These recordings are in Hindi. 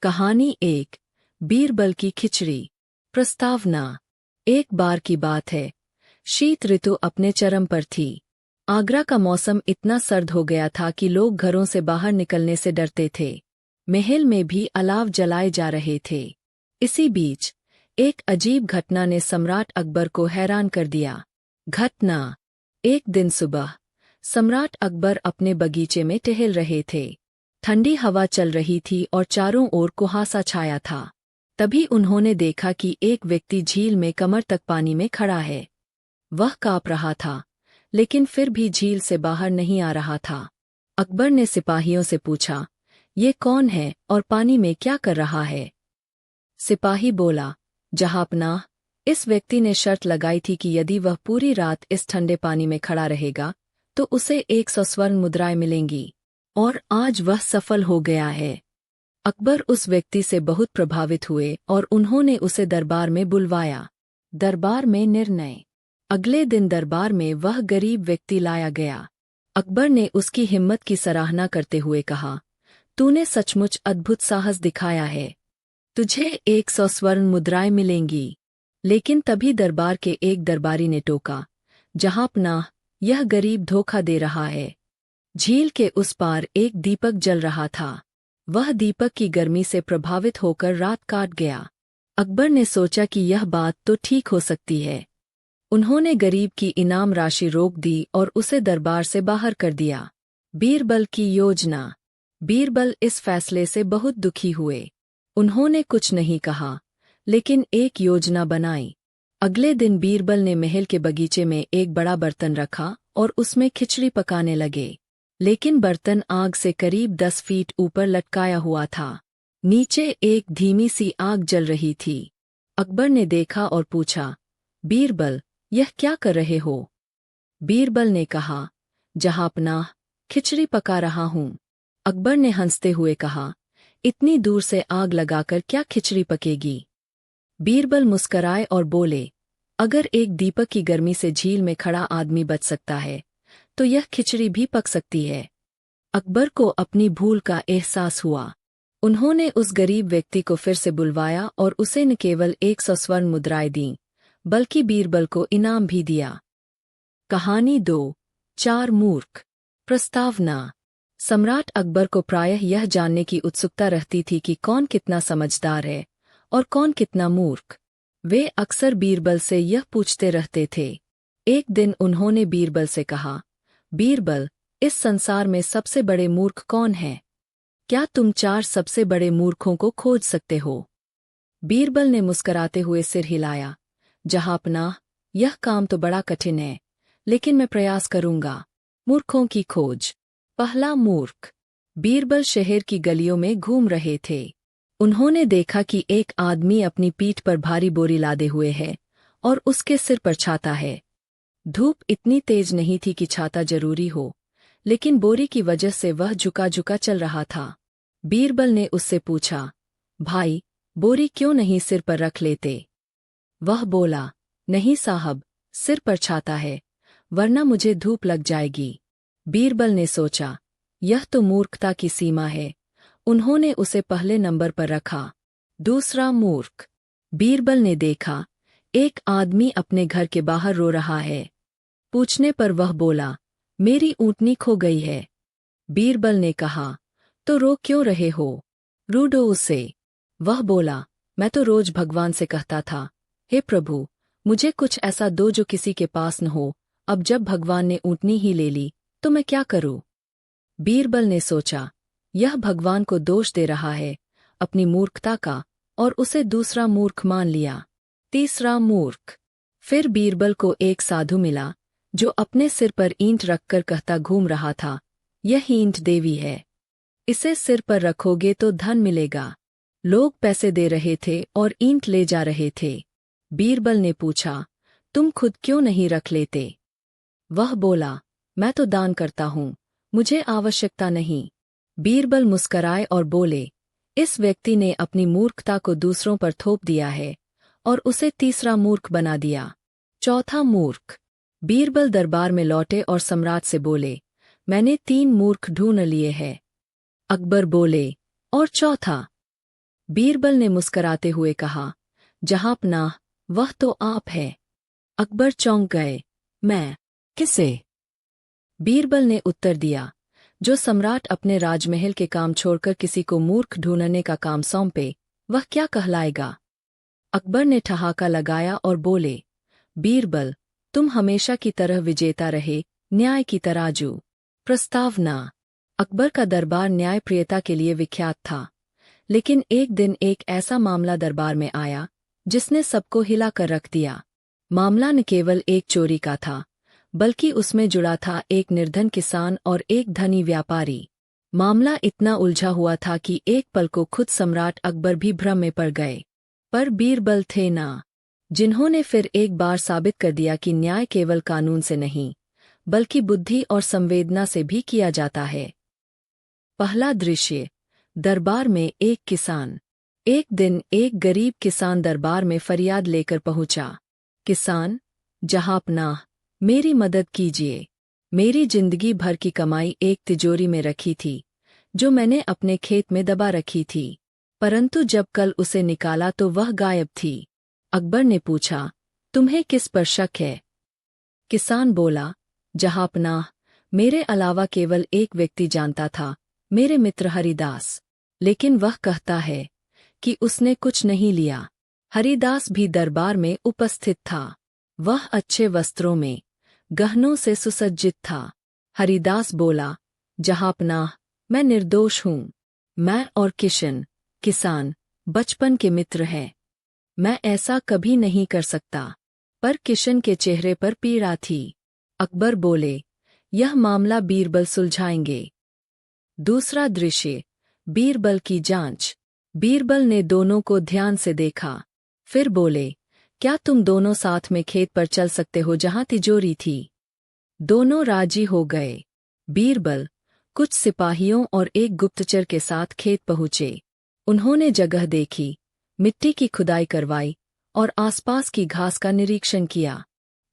कहानी 1। बीरबल की खिचड़ी। प्रस्तावना। एक बार की बात है, शीत ऋतु अपने चरम पर थी। आगरा का मौसम इतना सर्द हो गया था कि लोग घरों से बाहर निकलने से डरते थे। महल में भी अलाव जलाए जा रहे थे। इसी बीच एक अजीब घटना ने सम्राट अकबर को हैरान कर दिया। घटना। एक दिन सुबह सम्राट अकबर अपने बगीचे में टहल रहे थे। ठंडी हवा चल रही थी और चारों ओर कुहासा छाया था। तभी उन्होंने देखा कि एक व्यक्ति झील में कमर तक पानी में खड़ा है। वह कांप रहा था, लेकिन फिर भी झील से बाहर नहीं आ रहा था। अकबर ने सिपाहियों से पूछा, ये कौन है और पानी में क्या कर रहा है? सिपाही बोला, जहांपनाह, इस व्यक्ति ने शर्त लगाई थी कि यदि वह पूरी रात इस ठंडे पानी में खड़ा रहेगा तो उसे 100 स्वर्ण मुद्राएं मिलेंगी, और आज वह सफल हो गया है। अकबर उस व्यक्ति से बहुत प्रभावित हुए और उन्होंने उसे दरबार में बुलवाया। दरबार में निर्णय। अगले दिन दरबार में वह गरीब व्यक्ति लाया गया। अकबर ने उसकी हिम्मत की सराहना करते हुए कहा, तूने सचमुच अद्भुत साहस दिखाया है। तुझे 100 स्वर्ण मुद्राएं मिलेंगी। लेकिन तभी दरबार के एक दरबारी ने टोका, जहांपनाह, यह गरीब धोखा दे रहा है। झील के उस पार एक दीपक जल रहा था। वह दीपक की गर्मी से प्रभावित होकर रात काट गया। अकबर ने सोचा कि यह बात तो ठीक हो सकती है। उन्होंने गरीब की इनाम राशि रोक दी और उसे दरबार से बाहर कर दिया। बीरबल की योजना। बीरबल इस फैसले से बहुत दुखी हुए। उन्होंने कुछ नहीं कहा, लेकिन एक योजना बनाई। अगले दिन बीरबल ने महल के बगीचे में एक बड़ा बर्तन रखा और उसमें खिचड़ी पकाने लगे। लेकिन बर्तन आग से करीब 10 फीट ऊपर लटकाया हुआ था। नीचे एक धीमी सी आग जल रही थी। अकबर ने देखा और पूछा, बीरबल, यह क्या कर रहे हो? बीरबल ने कहा, जहांपनाह, खिचड़ी पका रहा हूँ। अकबर ने हंसते हुए कहा, इतनी दूर से आग लगाकर क्या खिचड़ी पकेगी? बीरबल मुस्कराए और बोले, अगर एक दीपक की गर्मी से झील में खड़ा आदमी बच सकता है तो यह खिचड़ी भी पक सकती है। अकबर को अपनी भूल का एहसास हुआ। उन्होंने उस गरीब व्यक्ति को फिर से बुलवाया और उसे न केवल 100 स्वर्ण मुद्राएं दीं, बल्कि बीरबल को इनाम भी दिया। कहानी 2। 4 मूर्ख। प्रस्तावना। सम्राट अकबर को प्रायः यह जानने की उत्सुकता रहती थी कि कौन कितना समझदार है और कौन कितना मूर्ख। वे अक्सर बीरबल से यह पूछते रहते थे। एक दिन उन्होंने बीरबल से कहा, बीरबल, इस संसार में सबसे बड़े मूर्ख कौन है? क्या तुम 4 सबसे बड़े मूर्खों को खोज सकते हो? बीरबल ने मुस्कराते हुए सिर हिलाया, जहांपनाह, यह काम तो बड़ा कठिन है, लेकिन मैं प्रयास करूंगा। मूर्खों की खोज। पहला मूर्ख। बीरबल शहर की गलियों में घूम रहे थे। उन्होंने देखा कि एक आदमी अपनी पीठ पर भारी बोरी लादे हुए है और उसके सिर पर छाता है। धूप इतनी तेज नहीं थी कि छाता जरूरी हो, लेकिन बोरी की वजह से वह झुका झुका चल रहा था। बीरबल ने उससे पूछा, भाई, बोरी क्यों नहीं सिर पर रख लेते? वह बोला, नहीं साहब, सिर पर छाता है, वरना मुझे धूप लग जाएगी। बीरबल ने सोचा, यह तो मूर्खता की सीमा है। उन्होंने उसे पहले नंबर पर रखा। दूसरा मूर्ख। बीरबल ने देखा, एक आदमी अपने घर के बाहर रो रहा है। पूछने पर वह बोला, मेरी ऊँटनी खो गई है। बीरबल ने कहा, तो रो क्यों रहे हो? रूडो उसे। वह बोला, मैं तो रोज भगवान से कहता था, हे प्रभु, मुझे कुछ ऐसा दो जो किसी के पास न हो। अब जब भगवान ने ऊँटनी ही ले ली तो मैं क्या करूं? बीरबल ने सोचा, यह भगवान को दोष दे रहा है अपनी मूर्खता का, और उसे दूसरा मूर्ख मान लिया। तीसरा मूर्ख। फिर बीरबल को एक साधु मिला जो अपने सिर पर ईंट रखकर कहता घूम रहा था, यह ईंट देवी है, इसे सिर पर रखोगे तो धन मिलेगा। लोग पैसे दे रहे थे और ईंट ले जा रहे थे। बीरबल ने पूछा, तुम खुद क्यों नहीं रख लेते? वह बोला, मैं तो दान करता हूँ, मुझे आवश्यकता नहीं। बीरबल मुस्कराए और बोले, इस व्यक्ति ने अपनी मूर्खता को दूसरों पर थोप दिया है और उसे तीसरा मूर्ख बना दिया। चौथा मूर्ख। बीरबल दरबार में लौटे और सम्राट से बोले, मैंने 3 मूर्ख ढूंढ लिए हैं। अकबर बोले, और चौथा? बीरबल ने मुस्कराते हुए कहा, जहांपनाह, वह तो आप है। अकबर चौंक गए। मैं? किसे? बीरबल ने उत्तर दिया, जो सम्राट अपने राजमहल के काम छोड़कर किसी को मूर्ख ढूंढने का काम सौंपे, वह क्या कहलाएगा? अकबर ने ठहाका लगाया और बोले, बीरबल, तुम हमेशा की तरह विजेता रहे, न्याय की तराजू। प्रस्तावना। अकबर का दरबार न्यायप्रियता के लिए विख्यात था, लेकिन एक दिन एक ऐसा मामला दरबार में आया जिसने सबको हिला कर रख दिया। मामला न केवल एक चोरी का था, बल्कि उसमें जुड़ा था एक निर्धन किसान और एक धनी व्यापारी। मामला इतना उलझा हुआ था कि एक पल को खुद सम्राट अकबर भी भ्रम में पड़ गए। पर बीरबल थे ना, जिन्होंने फिर एक बार साबित कर दिया कि न्याय केवल कानून से नहीं, बल्कि बुद्धि और संवेदना से भी किया जाता है। पहला दृश्य। दरबार में एक किसान। एक दिन एक गरीब किसान दरबार में फरियाद लेकर पहुंचा। किसान, जहांपनाह, मेरी मदद कीजिए। मेरी जिंदगी भर की कमाई एक तिजोरी में रखी थी, जो मैंने अपने खेत में दबा रखी थी, परंतु जब कल उसे निकाला तो वह गायब थी। अकबर ने पूछा, तुम्हें किस पर शक है? किसान बोला, जहांपनाह, मेरे अलावा केवल एक व्यक्ति जानता था, मेरे मित्र हरिदास। लेकिन वह कहता है कि उसने कुछ नहीं लिया। हरिदास भी दरबार में उपस्थित था। वह अच्छे वस्त्रों में, गहनों से सुसज्जित था। हरिदास बोला, जहांपनाह, मैं निर्दोष हूँ। मैं और किशन, किसान, बचपन के मित्र हैं। मैं ऐसा कभी नहीं कर सकता। पर किशन के चेहरे पर पीड़ा थी। अकबर बोले, यह मामला बीरबल सुलझाएंगे। दूसरा दृश्य। बीरबल की जांच। बीरबल ने दोनों को ध्यान से देखा, फिर बोले, क्या तुम दोनों साथ में खेत पर चल सकते हो जहां तिजोरी थी? दोनों राजी हो गए। बीरबल कुछ सिपाहियों और एक गुप्तचर के साथ खेत पहुंचे। उन्होंने जगह देखी, मिट्टी की खुदाई करवाई और आसपास की घास का निरीक्षण किया।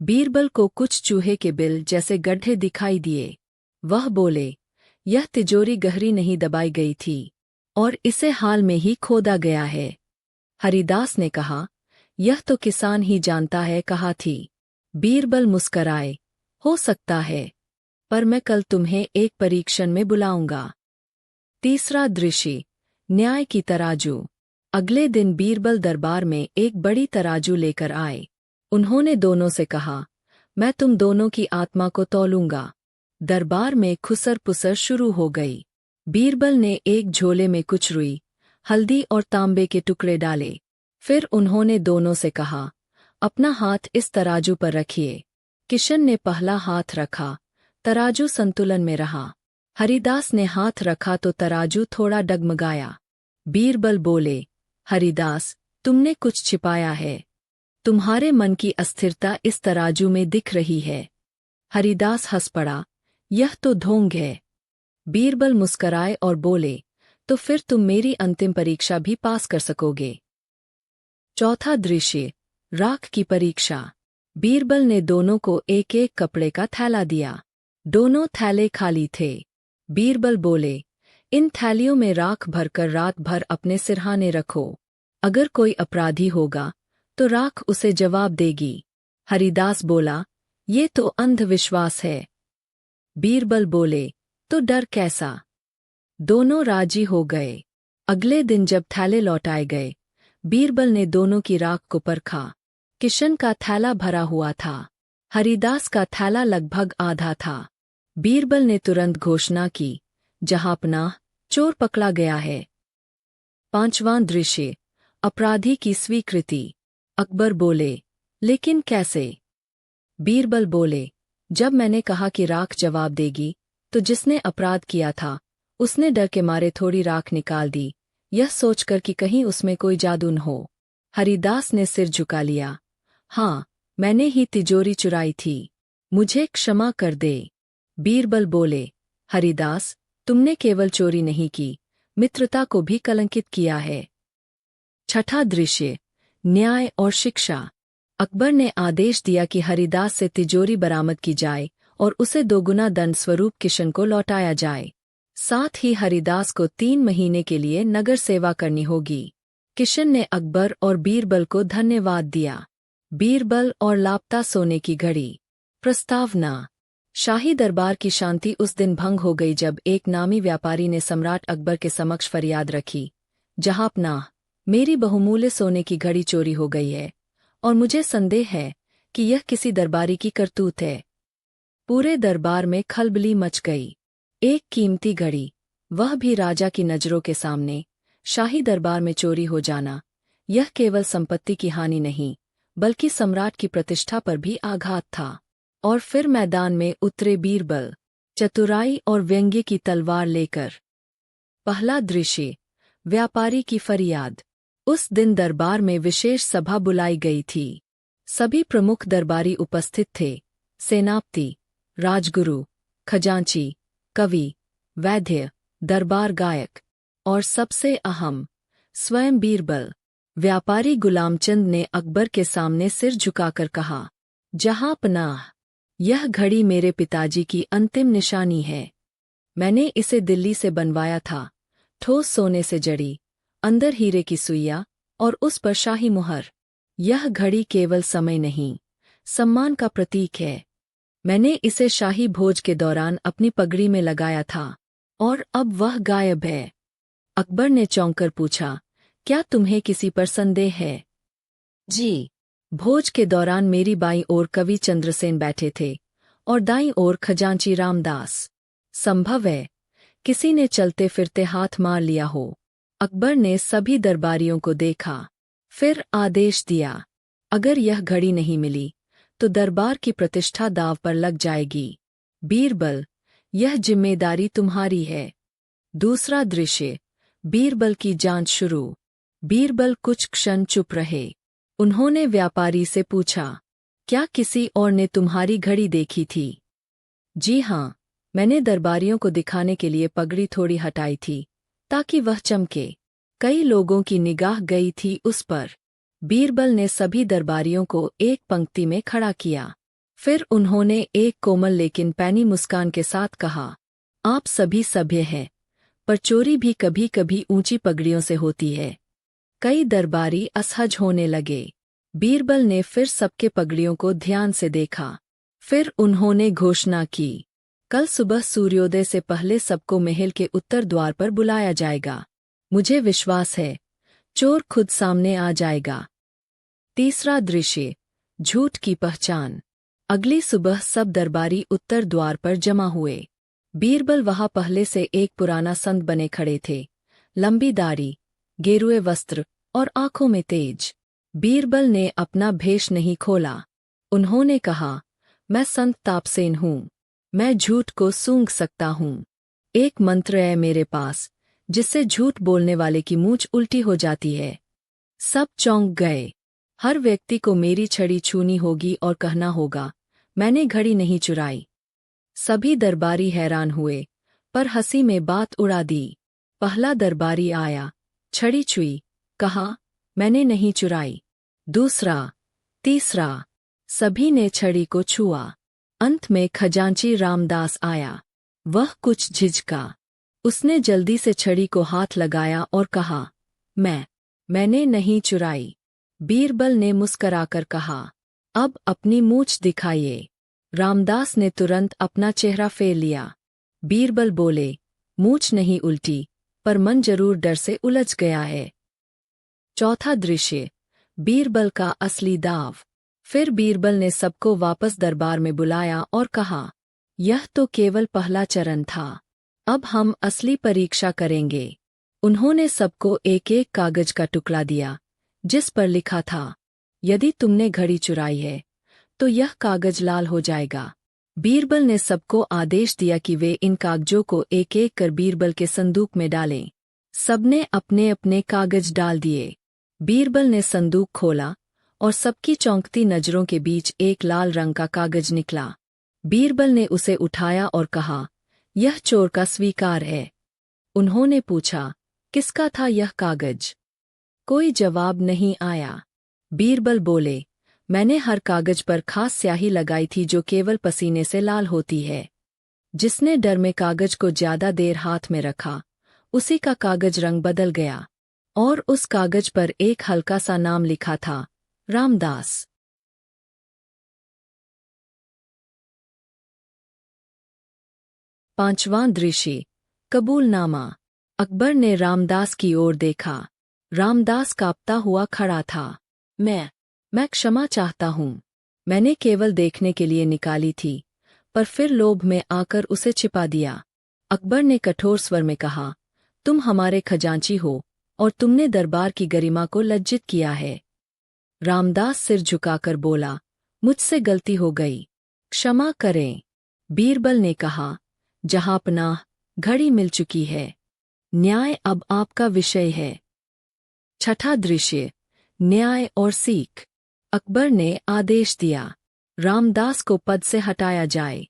बीरबल को कुछ चूहे के बिल जैसे गड्ढे दिखाई दिए। वह बोले, यह तिजोरी गहरी नहीं दबाई गई थी और इसे हाल में ही खोदा गया है। हरिदास ने कहा, यह तो किसान ही जानता है कहा थी। बीरबल मुस्कराए, हो सकता है, पर मैं कल तुम्हें एक परीक्षण में बुलाऊंगा। तीसरा दृश्य। न्याय की तराजू। अगले दिन बीरबल दरबार में एक बड़ी तराजू लेकर आए। उन्होंने दोनों से कहा, मैं तुम दोनों की आत्मा को तौलूंगा। दरबार में खुसर पुसर शुरू हो गई। बीरबल ने एक झोले में कुछ रुई, हल्दी और तांबे के टुकड़े डाले। फिर उन्होंने दोनों से कहा, अपना हाथ इस तराजू पर रखिए। किशन ने पहला हाथ रखा, तराजू संतुलन में रहा। हरिदास ने हाथ रखा तो तराजू थोड़ा डगमगाया। बीरबल बोले, हरिदास, तुमने कुछ छिपाया है। तुम्हारे मन की अस्थिरता इस तराजू में दिख रही है। हरिदास हंस पड़ा, यह तो ढोंग है। बीरबल मुस्कराए और बोले, तो फिर तुम मेरी अंतिम परीक्षा भी पास कर सकोगे। चौथा दृश्य। राख की परीक्षा। बीरबल ने दोनों को एक एक कपड़े का थैला दिया। दोनों थैले खाली थे। बीरबल बोले, इन थैलियों में राख भरकर रात भर अपने सिरहाने रखो। अगर कोई अपराधी होगा तो राख उसे जवाब देगी। हरिदास बोला, ये तो अंधविश्वास है। बीरबल बोले, तो डर कैसा? दोनों राजी हो गए। अगले दिन जब थैले लौटाए गए, बीरबल ने दोनों की राख को परखा। किशन का थैला भरा हुआ था, हरिदास का थैला लगभग आधा था। बीरबल ने तुरंत घोषणा की, जहांपनाह, चोर पकड़ा गया है। पांचवां दृश्य। अपराधी की स्वीकृति। अकबर बोले, लेकिन कैसे? बीरबल बोले, जब मैंने कहा कि राख जवाब देगी, तो जिसने अपराध किया था उसने डर के मारे थोड़ी राख निकाल दी, यह सोचकर कि कहीं उसमें कोई जादू न हो। हरिदास ने सिर झुका लिया। हाँ, मैंने ही तिजोरी चुराई थी, मुझे क्षमा कर दे। बीरबल बोले, हरिदास, तुमने केवल चोरी नहीं की, मित्रता को भी कलंकित किया है। छठा दृश्य। न्याय और शिक्षा। अकबर ने आदेश दिया कि हरिदास से तिजोरी बरामद की जाए और उसे दोगुना दंड स्वरूप किशन को लौटाया जाए। साथ ही हरिदास को 3 महीने के लिए नगर सेवा करनी होगी। किशन ने अकबर और बीरबल को धन्यवाद दिया। बीरबल और लापता सोने की घड़ी। प्रस्तावना। शाही दरबार की शांति उस दिन भंग हो गई जब एक नामी व्यापारी ने सम्राट अकबर के समक्ष फरियाद रखी, जहांपनाह, मेरी बहुमूल्य सोने की घड़ी चोरी हो गई है और मुझे संदेह है कि यह किसी दरबारी की करतूत है। पूरे दरबार में खलबली मच गई। एक कीमती घड़ी, वह भी राजा की नजरों के सामने, शाही दरबार में चोरी हो जाना, यह केवल संपत्ति की हानि नहीं बल्कि सम्राट की प्रतिष्ठा पर भी आघात था। और फिर मैदान में उतरे बीरबल, चतुराई और व्यंग्य की तलवार लेकर। पहला दृश्य, व्यापारी की फरियाद। उस दिन दरबार में विशेष सभा बुलाई गई थी। सभी प्रमुख दरबारी उपस्थित थे, सेनापति, राजगुरु, खजांची, कवि, वैद्य, दरबार गायक और सबसे अहम, स्वयं बीरबल। व्यापारी गुलामचंद ने अकबर के सामने सिर झुकाकर कहा, जहांपनाह, यह घड़ी मेरे पिताजी की अंतिम निशानी है। मैंने इसे दिल्ली से बनवाया था, ठोस सोने से जड़ी, अंदर हीरे की सुइया और उस पर शाही मुहर। यह घड़ी केवल समय नहीं, सम्मान का प्रतीक है। मैंने इसे शाही भोज के दौरान अपनी पगड़ी में लगाया था और अब वह गायब है। अकबर ने चौंक कर पूछा, क्या तुम्हें किसी पर संदेह है? जी। भोज के दौरान मेरी बाईं ओर कवि चंद्रसेन बैठे थे और दाईं ओर खजांची रामदास। संभव है किसी ने चलते फिरते हाथ मार लिया हो। अकबर ने सभी दरबारियों को देखा, फिर आदेश दिया, अगर यह घड़ी नहीं मिली तो दरबार की प्रतिष्ठा दांव पर लग जाएगी। बीरबल, यह जिम्मेदारी तुम्हारी है। दूसरा दृश्य, बीरबल की जांच शुरू। बीरबल कुछ क्षण चुप रहे। उन्होंने व्यापारी से पूछा, क्या किसी और ने तुम्हारी घड़ी देखी थी? जी हाँ, मैंने दरबारियों को दिखाने के लिए पगड़ी थोड़ी हटाई थी ताकि वह चमके। कई लोगों की निगाह गई थी उस पर। बीरबल ने सभी दरबारियों को एक पंक्ति में खड़ा किया। फिर उन्होंने एक कोमल लेकिन पैनी मुस्कान के साथ कहा, आप सभी सभ्य हैं, पर चोरी भी कभी कभी ऊंची पगड़ियों से होती है। कई दरबारी असहज होने लगे। बीरबल ने फिर सबके पगड़ियों को ध्यान से देखा। फिर उन्होंने घोषणा की, कल सुबह सूर्योदय से पहले सबको महल के उत्तर द्वार पर बुलाया जाएगा। मुझे विश्वास है, चोर खुद सामने आ जाएगा। तीसरा दृश्य, झूठ की पहचान। अगली सुबह सब दरबारी उत्तर द्वार पर जमा हुए। बीरबल वहां पहले से एक पुराना संत बने खड़े थे, लंबी दाढ़ी, गेरुए वस्त्र और आंखों में तेज। बीरबल ने अपना भेष नहीं खोला। उन्होंने कहा, मैं संत तापसेन हूँ, मैं झूठ को सूंघ सकता हूँ। एक मंत्र है मेरे पास, जिससे झूठ बोलने वाले की मूंछ उल्टी हो जाती है। सब चौंक गए। हर व्यक्ति को मेरी छड़ी छूनी होगी और कहना होगा, मैंने घड़ी नहीं चुराई। सभी दरबारी हैरान हुए, पर हंसी में बात उड़ा दी। पहला दरबारी आया, छड़ी छुई, कहा, मैंने नहीं चुराई। दूसरा, तीसरा, सभी ने छड़ी को छुआ। अंत में खजांची रामदास आया। वह कुछ झिझका। उसने जल्दी से छड़ी को हाथ लगाया और कहा, मैंने नहीं चुराई। बीरबल ने मुस्कराकर कहा, अब अपनी मूंछ दिखाइए। रामदास ने तुरंत अपना चेहरा फेर लिया। बीरबल बोले, मूंछ नहीं उल्टी, पर मन जरूर डर से उलझ गया है। चौथा दृश्य, बीरबल का असली दाव। फिर बीरबल ने सबको वापस दरबार में बुलाया और कहा, यह तो केवल पहला चरण था, अब हम असली परीक्षा करेंगे। उन्होंने सबको एक एक कागज का टुकड़ा दिया, जिस पर लिखा था, यदि तुमने घड़ी चुराई है तो यह कागज लाल हो जाएगा। बीरबल ने सबको आदेश दिया कि वे इन कागजों को एक एक कर बीरबल के संदूक में डालें। सबने अपने अपने कागज डाल दिए। बीरबल ने संदूक खोला और सबकी चौंकती नजरों के बीच एक लाल रंग का कागज निकला। बीरबल ने उसे उठाया और कहा, यह चोर का स्वीकार है। उन्होंने पूछा, किसका था यह कागज? कोई जवाब नहीं आया। बीरबल बोले, मैंने हर कागज पर खास स्याही लगाई थी जो केवल पसीने से लाल होती है। जिसने डर में कागज को ज्यादा देर हाथ में रखा, उसी का कागज रंग बदल गया। और उस कागज पर एक हल्का सा नाम लिखा था, रामदास। 5वां दृश्य, कबूलनामा। अकबर ने रामदास की ओर देखा। रामदास कांपता हुआ खड़ा था। मैं क्षमा चाहता हूँ। मैंने केवल देखने के लिए निकाली थी, पर फिर लोभ में आकर उसे छिपा दिया। अकबर ने कठोर स्वर में कहा, तुम हमारे खजांची हो और तुमने दरबार की गरिमा को लज्जित किया है। रामदास सिर झुकाकर बोला, मुझसे गलती हो गई, क्षमा करें। बीरबल ने कहा, जहांपनाह, घड़ी मिल चुकी है। न्याय अब आपका विषय है। 6ठा दृश्य, न्याय और सीख। अकबर ने आदेश दिया, रामदास को पद से हटाया जाए।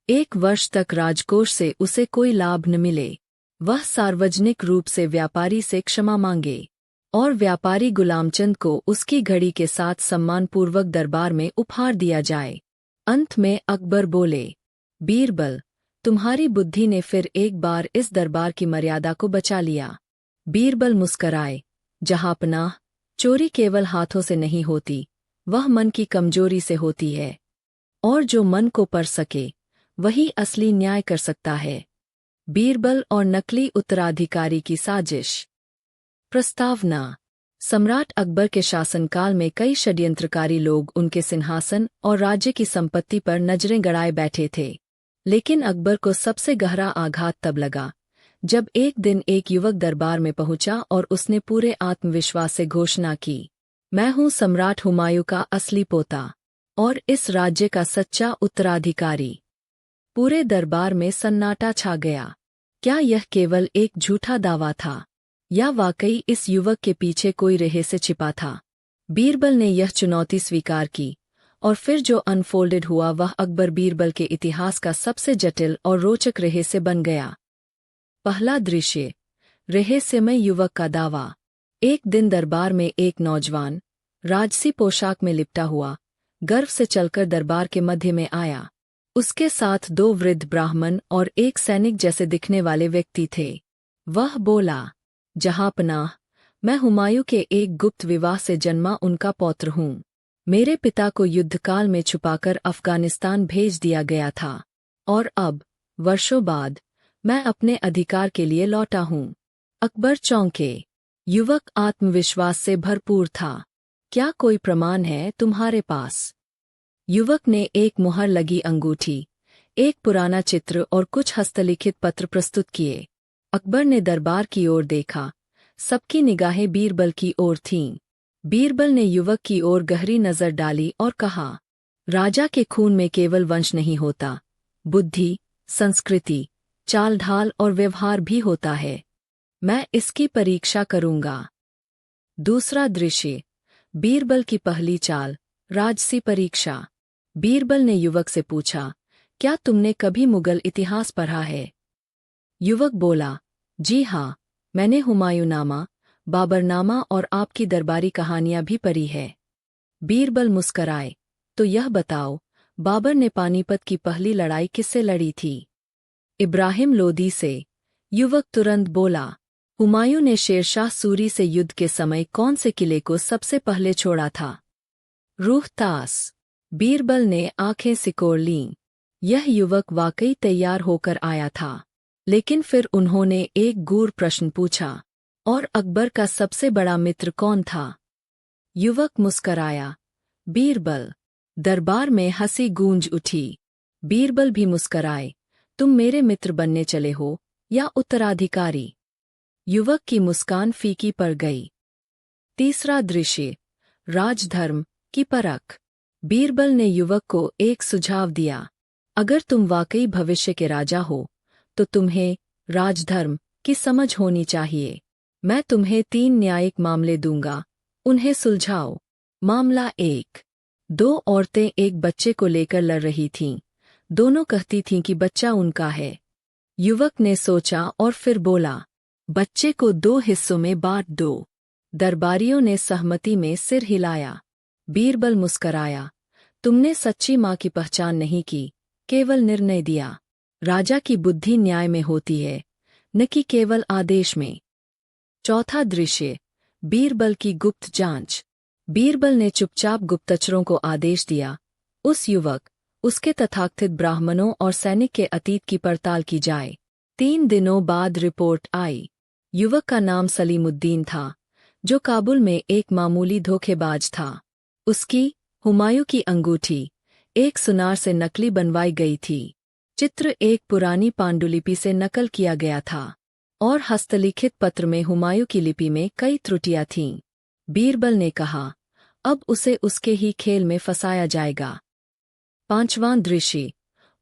1 वर्ष तक राजकोष से उसे कोई लाभ न मिले। वह सार्वजनिक रूप से व्यापारी से क्षमा मांगे और व्यापारी गुलामचंद को उसकी घड़ी के साथ सम्मानपूर्वक दरबार में उपहार दिया जाए। अंत में अकबर बोले, बीरबल, तुम्हारी बुद्धि ने फिर एक बार इस दरबार की मर्यादा को बचा लिया। बीरबल मुस्कराए, जहांपनाह, चोरी केवल हाथों से नहीं होती, वह मन की कमजोरी से होती है। और जो मन को पढ़ सके, वही असली न्याय कर सकता है। बीरबल और नकली उत्तराधिकारी की साजिश। प्रस्तावना। सम्राट अकबर के शासनकाल में कई षड्यंत्रकारी लोग उनके सिंहासन और राज्य की संपत्ति पर नजरें गड़ाए बैठे थे। लेकिन अकबर को सबसे गहरा आघात तब लगा, जब एक दिन एक युवक दरबार में पहुंचा और उसने पूरे आत्मविश्वास से घोषणा की, मैं हूं सम्राट हुमायूं का असली पोता और इस राज्य का सच्चा उत्तराधिकारी। पूरे दरबार में सन्नाटा छा गया। क्या यह केवल एक झूठा दावा था, या वाकई इस युवक के पीछे कोई रहस्य छिपा था? बीरबल ने यह चुनौती स्वीकार की, और फिर जो अनफोल्डेड हुआ वह अकबर बीरबल के इतिहास का सबसे जटिल और रोचक रहस्य बन गया। पहला दृश्य, रहस्यमय युवक का दावा। एक दिन दरबार में एक नौजवान, राजसी पोशाक में लिपटा हुआ, गर्व से चलकर दरबार के मध्य में आया। उसके साथ 2 वृद्ध ब्राह्मण और एक सैनिक जैसे दिखने वाले व्यक्ति थे। वह बोला, जहांपनाह, मैं हुमायूं के एक गुप्त विवाह से जन्मा उनका पौत्र हूँ। मेरे पिता को युद्धकाल में छुपाकर अफगानिस्तान भेज दिया गया था, और अब, वर्षों बाद, मैं अपने अधिकार के लिए लौटा हूँ। अकबर चौंके। युवक आत्मविश्वास से भरपूर था। क्या कोई प्रमाण है तुम्हारे पास? युवक ने एक मुहर लगी अंगूठी, एक पुराना चित्र और कुछ हस्तलिखित पत्र प्रस्तुत किए। अकबर ने दरबार की ओर देखा। सबकी निगाहें बीरबल की ओर थीं। बीरबल ने युवक की ओर गहरी नजर डाली और कहा, राजा के खून में केवल वंश नहीं होता, बुद्धि, संस्कृति, चाल ढाल और व्यवहार भी होता है। मैं इसकी परीक्षा करूंगा। दूसरा दृश्य, बीरबल की पहली चाल, राजसी परीक्षा। बीरबल ने युवक से पूछा, क्या तुमने कभी मुगल इतिहास पढ़ा है? युवक बोला, जी हाँ, मैंने हुमायूंनामा, बाबरनामा और आपकी दरबारी कहानियां भी पढ़ी है। बीरबल मुस्कराए, तो यह बताओ, बाबर ने पानीपत की पहली लड़ाई किससे लड़ी थी? इब्राहिम लोदी से। युवक तुरंत बोला, हुमायूं ने शेरशाह सूरी से युद्ध के समय कौन से किले को सबसे पहले छोड़ा था? रूहतास। बीरबल ने आंखें सिकोड़ लीं। यह युवक वाकई तैयार होकर आया था, लेकिन फिर उन्होंने एक गूढ़ प्रश्न पूछा, और अकबर का सबसे बड़ा मित्र कौन था? युवक मुस्कराया। बीरबल। दरबार में हंसी गूंज उठी। बीरबल भी मुस्कराए, तुम मेरे मित्र बनने चले हो या उत्तराधिकारी? युवक की मुस्कान फीकी पड़ गई। तीसरा दृश्य, राजधर्म की परख। बीरबल ने युवक को एक सुझाव दिया, अगर तुम वाकई भविष्य के राजा हो, तो तुम्हें राजधर्म की समझ होनी चाहिए। मैं तुम्हें 3 न्यायिक मामले दूंगा, उन्हें सुलझाओ। मामला 1। 2 औरतें एक बच्चे को लेकर लड़ रही थीं। दोनों कहती थीं कि बच्चा उनका है। युवक ने सोचा और फिर बोला, बच्चे को 2 हिस्सों में बांट दो। दरबारियों ने सहमति में सिर हिलाया। बीरबल मुस्कराया, तुमने सच्ची माँ की पहचान नहीं की, केवल निर्णय दिया। राजा की बुद्धि न्याय में होती है, न कि केवल आदेश में। चौथा दृश्य, बीरबल की गुप्त जांच। बीरबल ने चुपचाप गुप्तचरों को आदेश दिया, उस युवक, उसके तथाकथित ब्राह्मणों और सैनिक के अतीत की पड़ताल की जाए। 3 दिनों बाद रिपोर्ट आई। युवक का नाम सलीमुद्दीन था, जो काबुल में एक मामूली धोखेबाज था। उसकी, हुमायूं की अंगूठी, एक सुनार से नकली बनवाई गई थी। चित्र एक पुरानी पांडुलिपि से नकल किया गया था और हस्तलिखित पत्र में हुमायूं की लिपि में कई त्रुटियां थीं। बीरबल ने कहा, अब उसे उसके ही खेल में फंसाया जाएगा। 5वां दृश्य,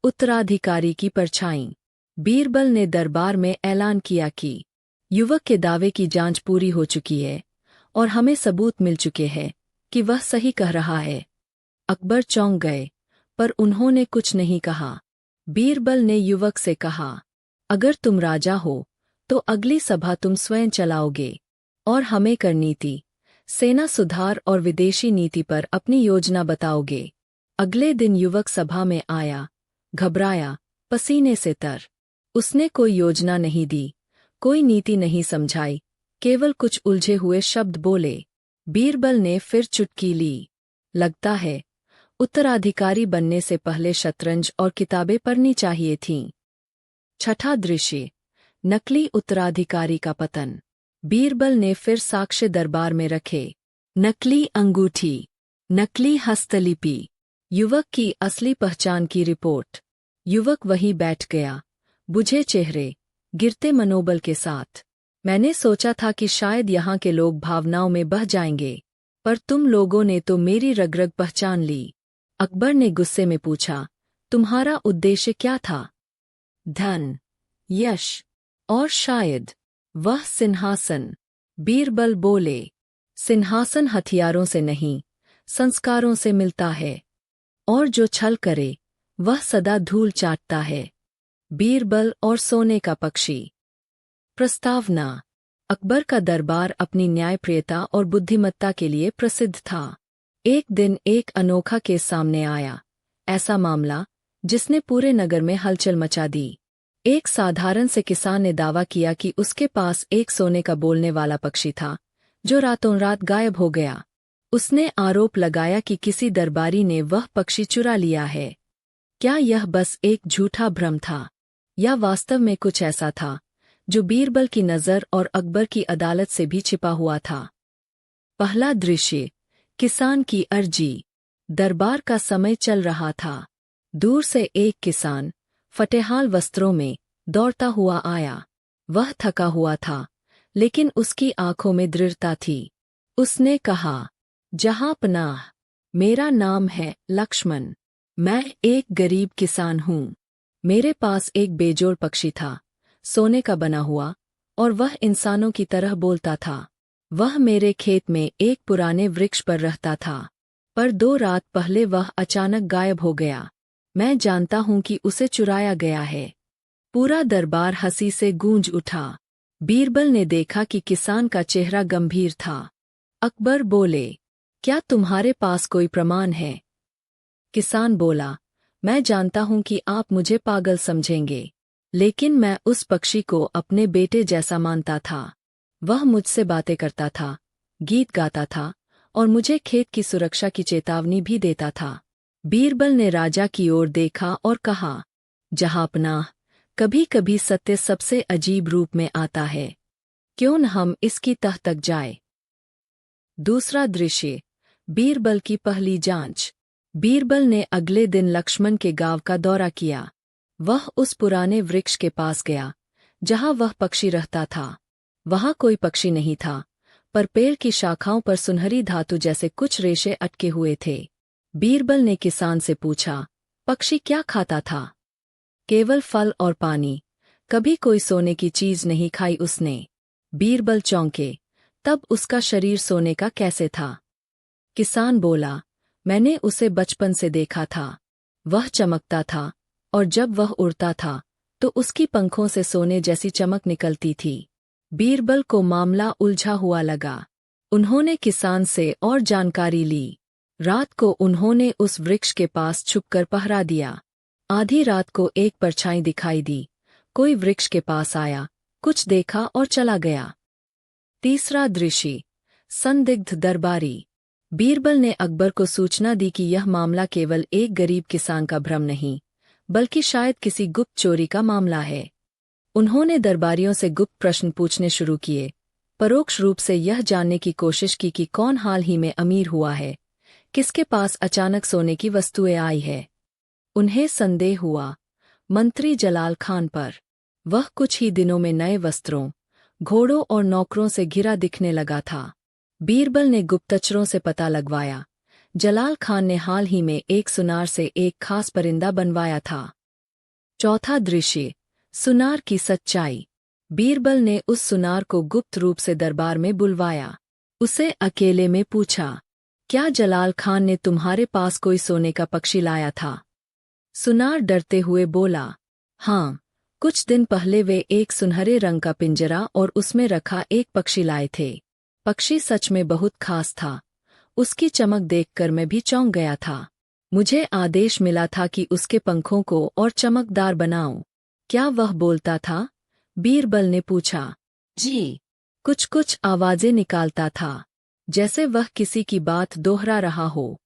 उत्तराधिकारी की परछाई। बीरबल ने दरबार में ऐलान किया कि युवक के दावे की जांच पूरी हो चुकी है और हमें सबूत मिल चुके हैं कि वह सही कह रहा है। अकबर चौंक गए, पर उन्होंने कुछ नहीं कहा। बीरबल ने युवक से कहा, अगर तुम राजा हो तो अगली सभा तुम स्वयं चलाओगे और हमें कर नीति, सेना सुधार और विदेशी नीति पर अपनी योजना बताओगे। अगले दिन युवक सभा में आया, घबराया, पसीने से तर। उसने कोई योजना नहीं दी, कोई नीति नहीं समझाई, केवल कुछ उलझे हुए शब्द बोले। बीरबल ने फिर चुटकी ली। लगता है उत्तराधिकारी बनने से पहले शतरंज और किताबें पढ़नी चाहिए थीं। 6वां दृश्य, नकली उत्तराधिकारी का पतन। बीरबल ने फिर साक्ष्य दरबार में रखे। नकली अंगूठी, नकली हस्तलिपि, युवक की असली पहचान की रिपोर्ट। युवक वहीं बैठ गया, बुझे चेहरे, गिरते मनोबल के साथ। मैंने सोचा था कि शायद यहाँ के लोग भावनाओं में बह जाएंगे, पर तुम लोगों ने तो मेरी रग-रग पहचान ली। अकबर ने गुस्से में पूछा, तुम्हारा उद्देश्य क्या था? धन, यश और शायद वह सिंहासन। बीरबल बोले, सिंहासन हथियारों से नहीं, संस्कारों से मिलता है, और जो छल करे वह सदा धूल चाटता है। बीरबल और सोने का पक्षी। प्रस्तावना। अकबर का दरबार अपनी न्यायप्रियता और बुद्धिमत्ता के लिए प्रसिद्ध था। एक दिन एक अनोखा केस सामने आया, ऐसा मामला जिसने पूरे नगर में हलचल मचा दी। एक साधारण से किसान ने दावा किया कि उसके पास एक सोने का बोलने वाला पक्षी था, जो रातों रात गायब हो गया। उसने आरोप लगाया कि किसी दरबारी ने वह पक्षी चुरा लिया है। क्या यह बस एक झूठा भ्रम था, या वास्तव में कुछ ऐसा था जो बीरबल की नज़र और अकबर की अदालत से भी छिपा हुआ था? पहला दृश्य, किसान की अर्जी। दरबार का समय चल रहा था। दूर से एक किसान, फटेहाल वस्त्रों में, दौड़ता हुआ आया। वह थका हुआ था, लेकिन उसकी आंखों में दृढ़ता थी। उसने कहा, जहांपनाह, मेरा नाम है लक्ष्मण। मैं एक गरीब किसान हूँ। मेरे पास एक बेजोड़ पक्षी था, सोने का बना हुआ, और वह इंसानों की तरह बोलता था। वह मेरे खेत में एक पुराने वृक्ष पर रहता था, पर 2 रात पहले वह अचानक गायब हो गया। मैं जानता हूँ कि उसे चुराया गया है। पूरा दरबार हंसी से गूंज उठा। बीरबल ने देखा कि किसान का चेहरा गंभीर था। अकबर बोले, क्या तुम्हारे पास कोई प्रमाण है? किसान बोला, मैं जानता हूँ कि आप मुझे पागल समझेंगे, लेकिन मैं उस पक्षी को अपने बेटे जैसा मानता था। वह मुझसे बातें करता था, गीत गाता था, और मुझे खेत की सुरक्षा की चेतावनी भी देता था। बीरबल ने राजा की ओर देखा और कहा, जहांपनाह, कभी-कभी सत्य सबसे अजीब रूप में आता है। क्यों न हम इसकी तह तक जाए? दूसरा दृश्य, बीरबल की पहली जांच। बीरबल ने अगले दिन लक्ष्मण के गांव का दौरा किया। वह उस पुराने वृक्ष के पास गया, जहां वह पक्षी रहता था। वहां कोई पक्षी नहीं था, पर पेड़ की शाखाओं पर सुनहरी धातु जैसे कुछ रेशे अटके हुए थे। बीरबल ने किसान से पूछा, पक्षी क्या खाता था? केवल फल और पानी, कभी कोई सोने की चीज नहीं खाई उसने। बीरबल चौंके, तब उसका शरीर सोने का कैसे था? किसान बोला, मैंने उसे बचपन से देखा था। वह चमकता था, और जब वह उड़ता था तो उसकी पंखों से सोने जैसी चमक निकलती थी। बीरबल को मामला उलझा हुआ लगा। उन्होंने किसान से और जानकारी ली। रात को उन्होंने उस वृक्ष के पास छुपकर पहरा दिया। आधी रात को एक परछाई दिखाई दी। कोई वृक्ष के पास आया, कुछ देखा और चला गया। तीसरा दृश्य, संदिग्ध दरबारी। बीरबल ने अकबर को सूचना दी कि यह मामला केवल एक गरीब किसान का भ्रम नहीं, बल्कि शायद किसी गुप्त चोरी का मामला है। उन्होंने दरबारियों से गुप्त प्रश्न पूछने शुरू किए, परोक्ष रूप से यह जानने की कोशिश की कि कौन हाल ही में अमीर हुआ है, किसके पास अचानक सोने की वस्तुएं आई है। उन्हें संदेह हुआ मंत्री जलाल खान पर। वह कुछ ही दिनों में नए वस्त्रों, घोड़ों और नौकरों से घिरा दिखने लगा था। बीरबल ने गुप्तचरों से पता लगवाया, जलाल खान ने हाल ही में एक सुनार से एक खास परिंदा बनवाया था। चौथा दृश्य, सुनार की सच्चाई। बीरबल ने उस सुनार को गुप्त रूप से दरबार में बुलवाया। उसे अकेले में पूछा, क्या जलाल खान ने तुम्हारे पास कोई सोने का पक्षी लाया था? सुनार डरते हुए बोला, हाँ, कुछ दिन पहले वे एक सुनहरे रंग का पिंजरा और उसमें रखा एक पक्षी लाए थे। पक्षी सच में बहुत खास था। उसकी चमक देखकर मैं भी चौंक गया था। मुझे आदेश मिला था कि उसके पंखों को और चमकदार बनाऊं। क्या वह बोलता था? बीरबल ने पूछा। जी, कुछ कुछ आवाजें निकालता था, जैसे वह किसी की बात दोहरा रहा हो।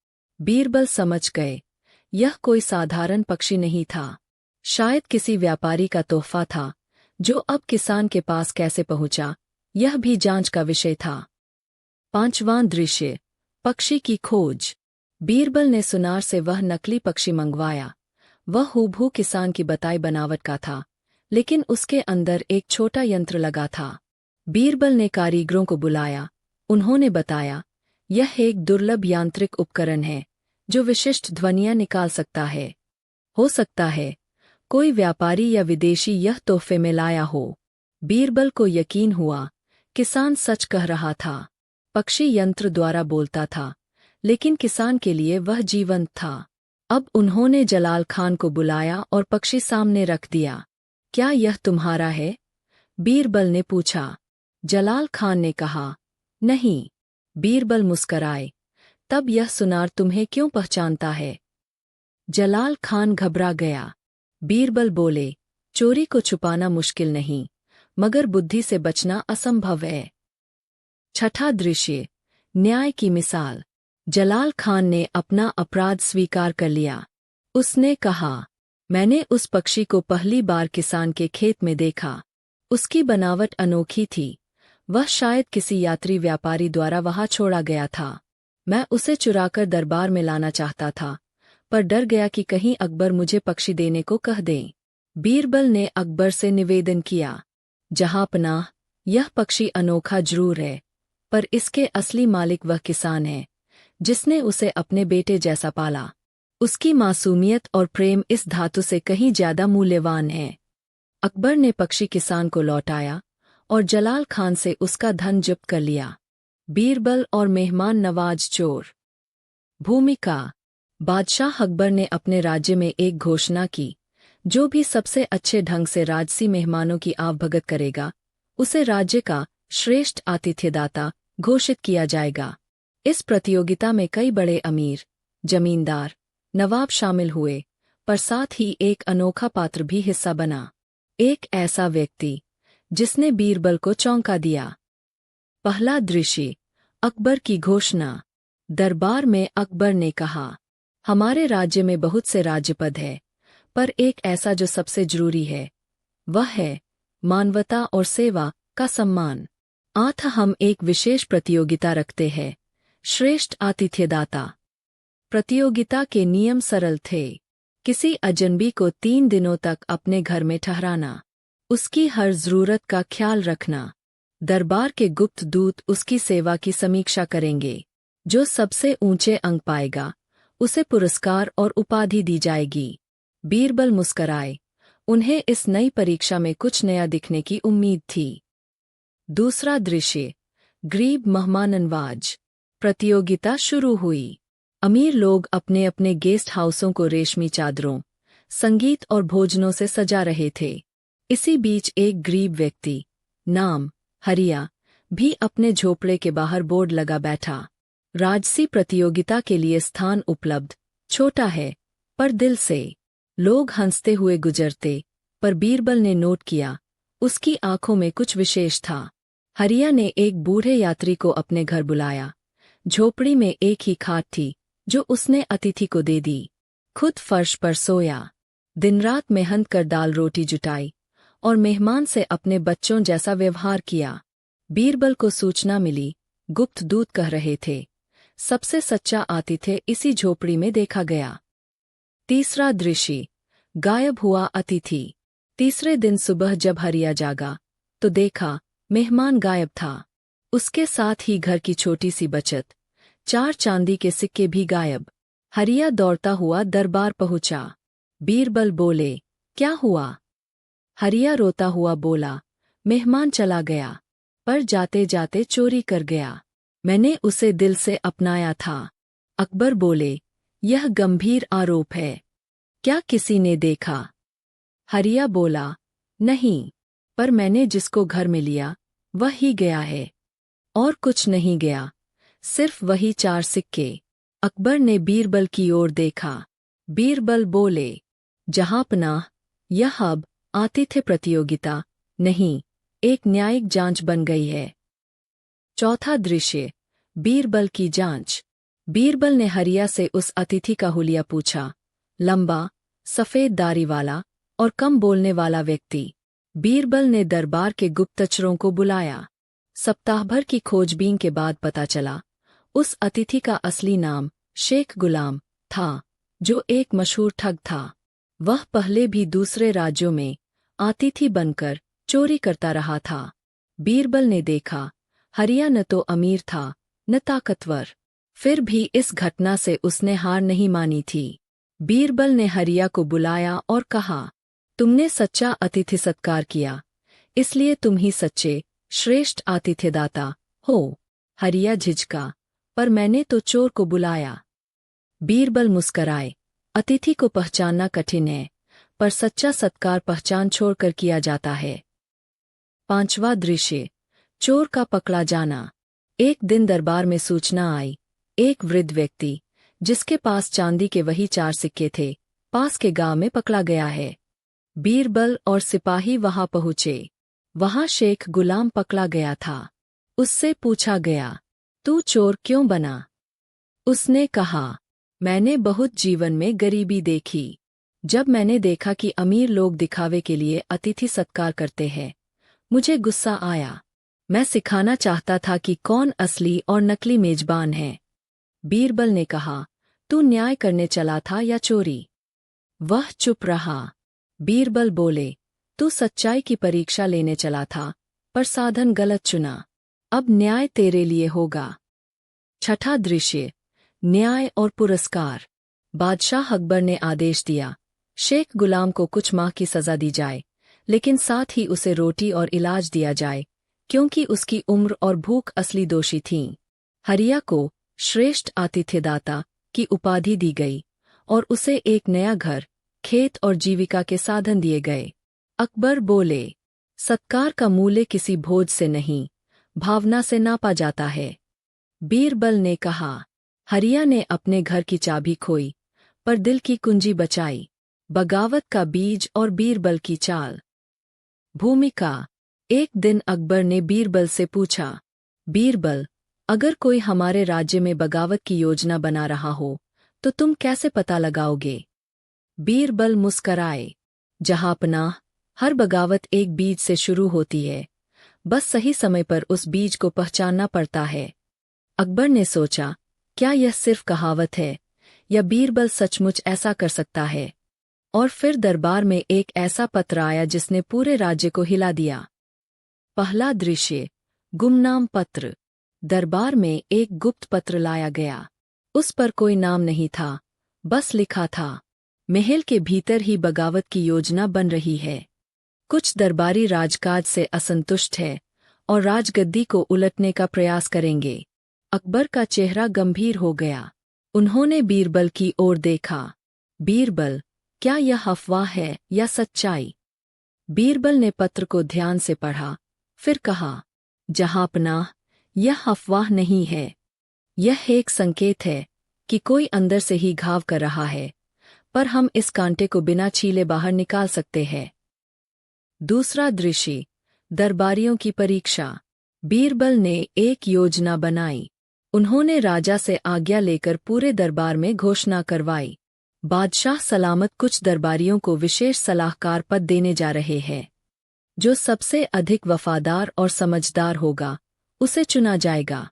बीरबल समझ गए, यह कोई साधारण पक्षी नहीं था। शायद किसी व्यापारी का तोहफा था, जो अब किसान के पास कैसे पहुंचा, यह भी जांच का विषय था। पांचवां दृश्य, पक्षी की खोज। बीरबल ने सुनार से वह नकली पक्षी मंगवाया। वह हूबहू किसान की बताई बनावट का था, लेकिन उसके अंदर एक छोटा यंत्र लगा था। बीरबल ने कारीगरों को बुलाया। उन्होंने बताया, यह एक दुर्लभ यांत्रिक उपकरण है, जो विशिष्ट ध्वनियां निकाल सकता है। हो सकता है कोई व्यापारी या विदेशी यह तोहफे में लाया हो। बीरबल को यकीन हुआ, किसान सच कह रहा था। पक्षी यंत्र द्वारा बोलता था, लेकिन किसान के लिए वह जीवंत था। अब उन्होंने जलाल खान को बुलाया और पक्षी सामने रख दिया। क्या यह तुम्हारा है? बीरबल ने पूछा। जलाल खान ने कहा, नहीं। बीरबल मुस्कराए। तब यह सुनार तुम्हें क्यों पहचानता है? जलाल खान घबरा गया। बीरबल बोले, चोरी को छुपाना मुश्किल नहीं, मगर बुद्धि से बचना असंभव है। छठा दृश्य, न्याय की मिसाल। जलाल खान ने अपना अपराध स्वीकार कर लिया। उसने कहा, मैंने उस पक्षी को पहली बार किसान के खेत में देखा। उसकी बनावट अनोखी थी। वह शायद किसी यात्री व्यापारी द्वारा वहां छोड़ा गया था। मैं उसे चुराकर दरबार में लाना चाहता था, पर डर गया कि कहीं अकबर मुझे पक्षी देने को कह दें। बीरबल ने अकबर से निवेदन किया, जहांपनाह, यह पक्षी अनोखा जरूर है, पर इसके असली मालिक वह किसान है, जिसने उसे अपने बेटे जैसा पाला। उसकी मासूमियत और प्रेम इस धातु से कहीं ज्यादा मूल्यवान है। अकबर ने पक्षी किसान को लौटाया और जलाल खान से उसका धन जब्त कर लिया। बीरबल और मेहमान नवाज चोर। भूमिका। बादशाह अकबर ने अपने राज्य में एक घोषणा की, जो भी सबसे अच्छे ढंग से राजसी मेहमानों की आवभगत करेगा, उसे राज्य का श्रेष्ठ आतिथ्यदाता घोषित किया जाएगा। इस प्रतियोगिता में कई बड़े अमीर, जमींदार, नवाब शामिल हुए, पर साथ ही एक अनोखा पात्र भी हिस्सा बना। एक ऐसा व्यक्ति, जिसने बीरबल को चौंका दिया। पहला दृश्य, अकबर की घोषणा। दरबार में अकबर ने कहा, हमारे राज्य में बहुत से राज्यपद है, पर एक ऐसा जो सबसे जरूरी है, वह है मानवता और सेवा का सम्मान। आज हम एक विशेष प्रतियोगिता रखते हैं, श्रेष्ठ आतिथ्यदाता। प्रतियोगिता के नियम सरल थे। किसी अजनबी को 3 दिनों तक अपने घर में ठहराना, उसकी हर जरूरत का ख्याल रखना। दरबार के गुप्त दूत उसकी सेवा की समीक्षा करेंगे। जो सबसे ऊंचे अंक पाएगा, उसे पुरस्कार और उपाधि दी जाएगी। बीरबल मुस्कराए। उन्हें इस नई परीक्षा में कुछ नया दिखने की उम्मीद थी। दूसरा दृश्य, गरीब मेहमाननवाज। प्रतियोगिता शुरू हुई। अमीर लोग अपने अपने गेस्ट हाउसों को रेशमी चादरों, संगीत और भोजनों से सजा रहे थे। इसी बीच एक गरीब व्यक्ति, नाम हरिया, भी अपने झोपड़े के बाहर बोर्ड लगा बैठा। राजसी प्रतियोगिता के लिए स्थान उपलब्ध, छोटा है, पर दिल से। लोग हंसते हुए गुजरते, पर बीरबल ने नोट किया, उसकी आंखों में कुछ विशेष था। हरिया ने एक बूढ़े यात्री को अपने घर बुलाया। झोपड़ी में एक ही खाट थी जो उसने अतिथि को दे दी। खुद फर्श पर सोया। दिनरात मेहनत कर दाल रोटी जुटाई और मेहमान से अपने बच्चों जैसा व्यवहार किया। बीरबल को सूचना मिली, गुप्त दूत कह रहे थे, सबसे सच्चा आतिथ्य इसी झोपड़ी में देखा गया। तीसरा दृश्य, गायब हुआ अतिथि। तीसरे दिन सुबह जब हरिया जागा तो देखा मेहमान गायब था। उसके साथ ही घर की छोटी सी बचत, 4 चांदी के सिक्के भी गायब। हरिया दौड़ता हुआ दरबार पहुंचा। बीरबल बोले, क्या हुआ? हरिया रोता हुआ बोला, मेहमान चला गया, पर जाते जाते चोरी कर गया। मैंने उसे दिल से अपनाया था। अकबर बोले, यह गंभीर आरोप है, क्या किसी ने देखा? हरिया बोला, नहीं, पर मैंने जिसको घर में लिया वह ही गया है, और कुछ नहीं गया, सिर्फ वही 4 सिक्के। अकबर ने बीरबल की ओर देखा। बीरबल बोले, जहांपनाह, यह अब आतिथ्य प्रतियोगिता नहीं, एक न्यायिक जांच बन गई है। चौथा दृश्य, बीरबल की जांच। बीरबल ने हरिया से उस अतिथि का हुलिया पूछा। लंबा, सफेद दाढ़ी वाला और कम बोलने वाला व्यक्ति। बीरबल ने दरबार के गुप्तचरों को बुलाया। सप्ताह भर की खोजबीन के बाद पता चला, उस अतिथि का असली नाम शेख गुलाम था, जो एक मशहूर ठग था। वह पहले भी दूसरे राज्यों में अतिथि बनकर चोरी करता रहा था। बीरबल ने देखा, हरिया न तो अमीर था न ताकतवर, फिर भी इस घटना से उसने हार नहीं मानी थी। बीरबल ने हरिया को बुलाया और कहा, तुमने सच्चा अतिथि सत्कार किया, इसलिए तुम ही सच्चे श्रेष्ठ आतिथ्यदाता हो। हरिया झिझका, पर मैंने तो चोर को बुलाया। बीरबल मुस्कराए, अतिथि को पहचानना कठिन है, पर सच्चा सत्कार पहचान छोड़कर किया जाता है। पांचवा दृश्य, चोर का पकड़ा जाना। एक दिन दरबार में सूचना आई, एक वृद्ध व्यक्ति, जिसके पास चांदी के वही 4 सिक्के थे, पास के गांव में पकड़ा गया है। बीरबल और सिपाही वहां पहुंचे। वहां शेख गुलाम पकड़ा गया था। उससे पूछा गया, तू चोर क्यों बना? उसने कहा, मैंने बहुत जीवन में गरीबी देखी। जब मैंने देखा कि अमीर लोग दिखावे के लिए अतिथि सत्कार करते हैं, मुझे गुस्सा आया। मैं सिखाना चाहता था कि कौन असली और नकली मेजबान है। बीरबल ने कहा, तू न्याय करने चला था या चोरी? वह चुप रहा। बीरबल बोले, तू सच्चाई की परीक्षा लेने चला था, पर साधन गलत चुना। अब न्याय तेरे लिए होगा। छठा दृश्य, न्याय और पुरस्कार। बादशाह अकबर ने आदेश दिया, शेख गुलाम को कुछ माह की सजा दी जाए, लेकिन साथ ही उसे रोटी और इलाज दिया जाए, क्योंकि उसकी उम्र और भूख असली दोषी थीं। हरिया को श्रेष्ठ आतिथ्यदाता की उपाधि दी गई और उसे एक नया घर, खेत और जीविका के साधन दिए गए। अकबर बोले, सत्कार का मूल्य किसी भोज से नहीं, भावना से नापा जाता है। बीरबल ने कहा, हरिया ने अपने घर की चाबी खोई, पर दिल की कुंजी बचाई। बगावत का बीज और बीरबल की चाल। भूमिका। एक दिन अकबर ने बीरबल से पूछा, बीरबल, अगर कोई हमारे राज्य में बगावत की योजना बना रहा हो, तो तुम कैसे पता लगाओगे? बीरबल मुस्कराए, जहांपनाह, हर बगावत एक बीज से शुरू होती है, बस सही समय पर उस बीज को पहचानना पड़ता है। अकबर ने सोचा, क्या यह सिर्फ कहावत है, या बीरबल सचमुच ऐसा कर सकता है? और फिर दरबार में एक ऐसा पत्र आया जिसने पूरे राज्य को हिला दिया। पहला दृश्य, गुमनाम पत्र। दरबार में एक गुप्त पत्र लाया गया। उस पर कोई नाम नहीं था, बस लिखा था, महल के भीतर ही बगावत की योजना बन रही है। कुछ दरबारी राजकाज से असंतुष्ट है और राजगद्दी को उलटने का प्रयास करेंगे। अकबर का चेहरा गंभीर हो गया। उन्होंने बीरबल की ओर देखा। बीरबल, क्या यह अफवाह है या सच्चाई? बीरबल ने पत्र को ध्यान से पढ़ा, फिर कहा, जहांपनाह, यह अफवाह नहीं है। यह एक संकेत है कि कोई अंदर से ही घाव कर रहा है, पर हम इस कांटे को बिना छीले बाहर निकाल सकते हैं। दूसरा दृश्य, दरबारियों की परीक्षा। बीरबल ने एक योजना बनाई। उन्होंने राजा से आज्ञा लेकर पूरे दरबार में घोषणा करवाई, बादशाह सलामत कुछ दरबारियों को विशेष सलाहकार पद देने जा रहे हैं। जो सबसे अधिक वफादार और समझदार होगा उसे चुना जाएगा।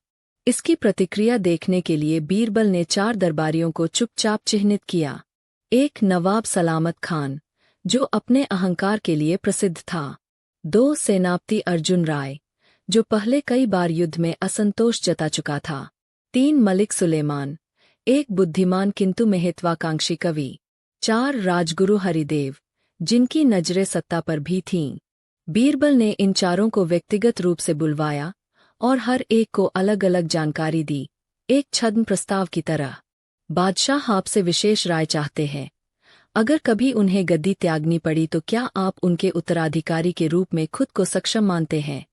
इसकी प्रतिक्रिया देखने के लिए बीरबल ने 4 दरबारियों को चुपचाप चिह्नित किया। एक नवाब सलामत खान, जो अपने अहंकार के लिए प्रसिद्ध था। 2 सेनापति अर्जुन राय, जो पहले कई बार युद्ध में असंतोष जता चुका था। 3 मलिक सुलेमान, एक बुद्धिमान किंतु महत्वाकांक्षी कवि। 4 राजगुरु हरिदेव, जिनकी नजरें सत्ता पर भी थीं। बीरबल ने इन 4 को व्यक्तिगत रूप से बुलवाया और हर एक को अलग अलग जानकारी दी, एक छद्म प्रस्ताव की तरह। बादशाह आपसे विशेष राय चाहते हैं। अगर कभी उन्हें गद्दी त्यागनी पड़ी तो क्या आप उनके उत्तराधिकारी के रूप में खुद को सक्षम मानते हैं?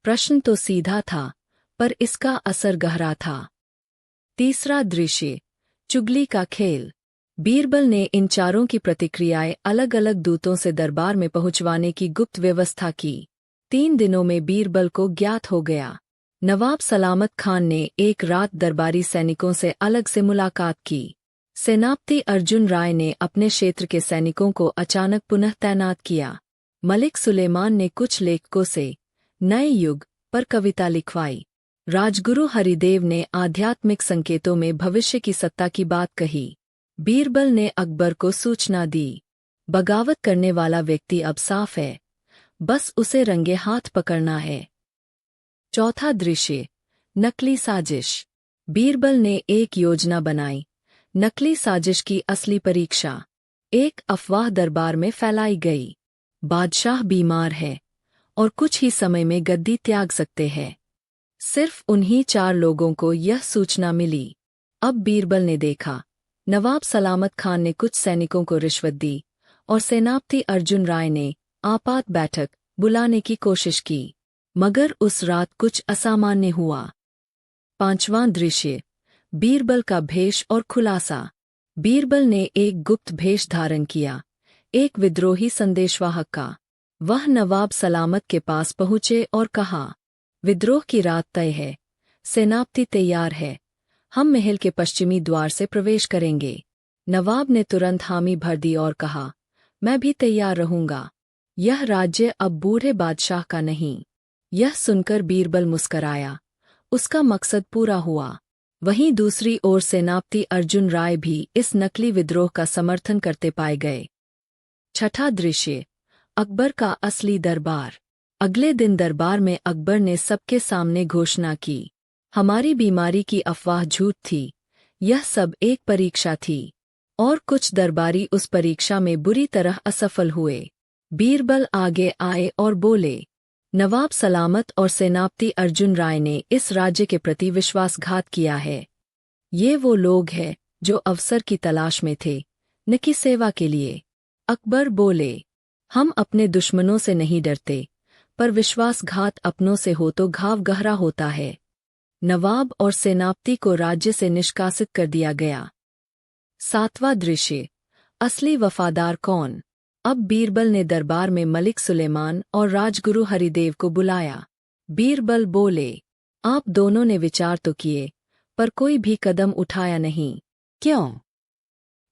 प्रश्न तो सीधा था, पर इसका असर गहरा था। तीसरा दृश्य, चुगली का खेल। बीरबल ने इन 4 की प्रतिक्रियाएं अलग अलग दूतों से दरबार में पहुंचवाने की गुप्त व्यवस्था की। 3 दिनों में बीरबल को ज्ञात हो गया। नवाब सलामत खान ने एक रात दरबारी सैनिकों से अलग से मुलाकात की। सेनापति अर्जुन राय ने अपने क्षेत्र के सैनिकों को अचानक पुनः तैनात किया। मलिक सुलेमान ने कुछ लेखकों से नए युग पर कविता लिखवाई। राजगुरु हरिदेव ने आध्यात्मिक संकेतों में भविष्य की सत्ता की बात कही। बीरबल ने अकबर को सूचना दी, बगावत करने वाला व्यक्ति अब साफ है, बस उसे रंगे हाथ पकड़ना है। चौथा दृश्य, नकली साजिश। बीरबल ने एक योजना बनाई, नकली साजिश की असली परीक्षा। एक अफवाह दरबार में फैलाई गई, बादशाह बीमार है और कुछ ही समय में गद्दी त्याग सकते हैं। सिर्फ उन्हीं 4 लोगों को यह सूचना मिली। अब बीरबल ने देखा, नवाब सलामत खान ने कुछ सैनिकों को रिश्वत दी और सेनापति अर्जुन राय ने आपात बैठक बुलाने की कोशिश की, मगर उस रात कुछ असामान्य हुआ। 5वां दृश्य, बीरबल का भेष और खुलासा। बीरबल ने एक गुप्त भेष धारण किया, एक विद्रोही संदेशवाहक का। वह नवाब सलामत के पास पहुंचे और कहा, विद्रोह की रात तय है, सेनापति तैयार है, हम महल के पश्चिमी द्वार से प्रवेश करेंगे। नवाब ने तुरंत हामी भर दी और कहा, मैं भी तैयार रहूंगा। यह राज्य अब बूढ़े बादशाह का नहीं। यह सुनकर बीरबल मुस्कराया, उसका मकसद पूरा हुआ। वहीं दूसरी ओर सेनापति अर्जुन राय भी इस नकली विद्रोह का समर्थन करते पाए गए। 6ठा दृश्य, अकबर का असली दरबार। अगले दिन दरबार में अकबर ने सबके सामने घोषणा की, हमारी बीमारी की अफवाह झूठ थी, यह सब एक परीक्षा थी। और कुछ दरबारी उस परीक्षा में बुरी तरह असफल हुए। बीरबल आगे आए और बोले, नवाब सलामत और सेनापति अर्जुन राय ने इस राज्य के प्रति विश्वासघात किया है। ये वो लोग हैं जो अवसर की तलाश में थे, न कि सेवा के लिए। अकबर बोले, हम अपने दुश्मनों से नहीं डरते, पर विश्वासघात अपनों से हो तो घाव गहरा होता है। नवाब और सेनापति को राज्य से निष्कासित कर दिया गया। 7वां दृश्य, असली वफादार कौन। अब बीरबल ने दरबार में मलिक सुलेमान और राजगुरु हरिदेव को बुलाया। बीरबल बोले, आप दोनों ने विचार तो किए, पर कोई भी कदम उठाया नहीं, क्यों?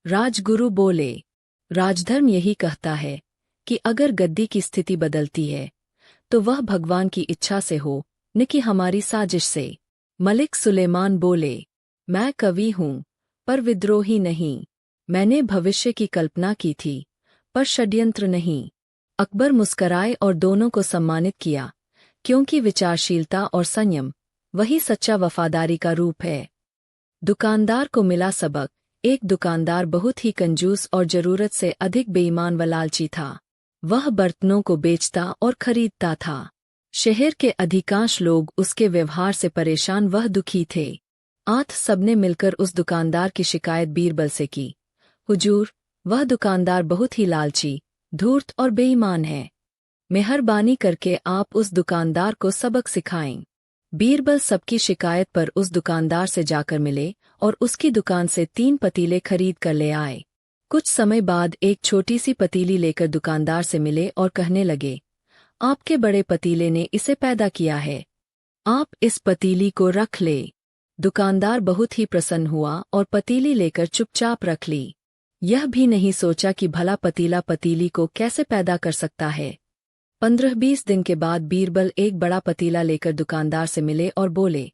राजगुरु बोले, राजधर्म यही कहता है कि अगर गद्दी की स्थिति बदलती है तो वह भगवान की इच्छा से हो, न कि हमारी साजिश से। मलिक सुलेमान बोले, मैं कवि हूँ, पर विद्रोही नहीं। मैंने भविष्य की कल्पना की थी, पर षड्यंत्र नहीं। अकबर मुस्कराए और दोनों को सम्मानित किया, क्योंकि विचारशीलता और संयम वही सच्चा वफादारी का रूप है। दुकानदार को मिला सबक। एक दुकानदार बहुत ही कंजूस और जरूरत से अधिक बेईमान व लालची था। वह बर्तनों को बेचता और खरीदता था। शहर के अधिकांश लोग उसके व्यवहार से परेशान व दुखी थे। सबने मिलकर उस दुकानदार की शिकायत बीरबल से की। हुजूर, वह दुकानदार बहुत ही लालची, धूर्त और बेईमान है। मेहरबानी करके आप उस दुकानदार को सबक सिखाएं। बीरबल सबकी शिकायत पर उस दुकानदार से जाकर मिले और उसकी दुकान से 3 पतीले खरीद कर ले आए। कुछ समय बाद एक छोटी सी पतीली लेकर दुकानदार से मिले और कहने लगे, आपके बड़े पतीले ने इसे पैदा किया है, आप इस पतीली को रख ले। दुकानदार बहुत ही प्रसन्न हुआ और पतीली लेकर चुपचाप रख ली। यह भी नहीं सोचा कि भला पतीला पतीली को कैसे पैदा कर सकता है। 15-20 दिन के बाद बीरबल एक बड़ा पतीला लेकर दुकानदार से मिले और बोले,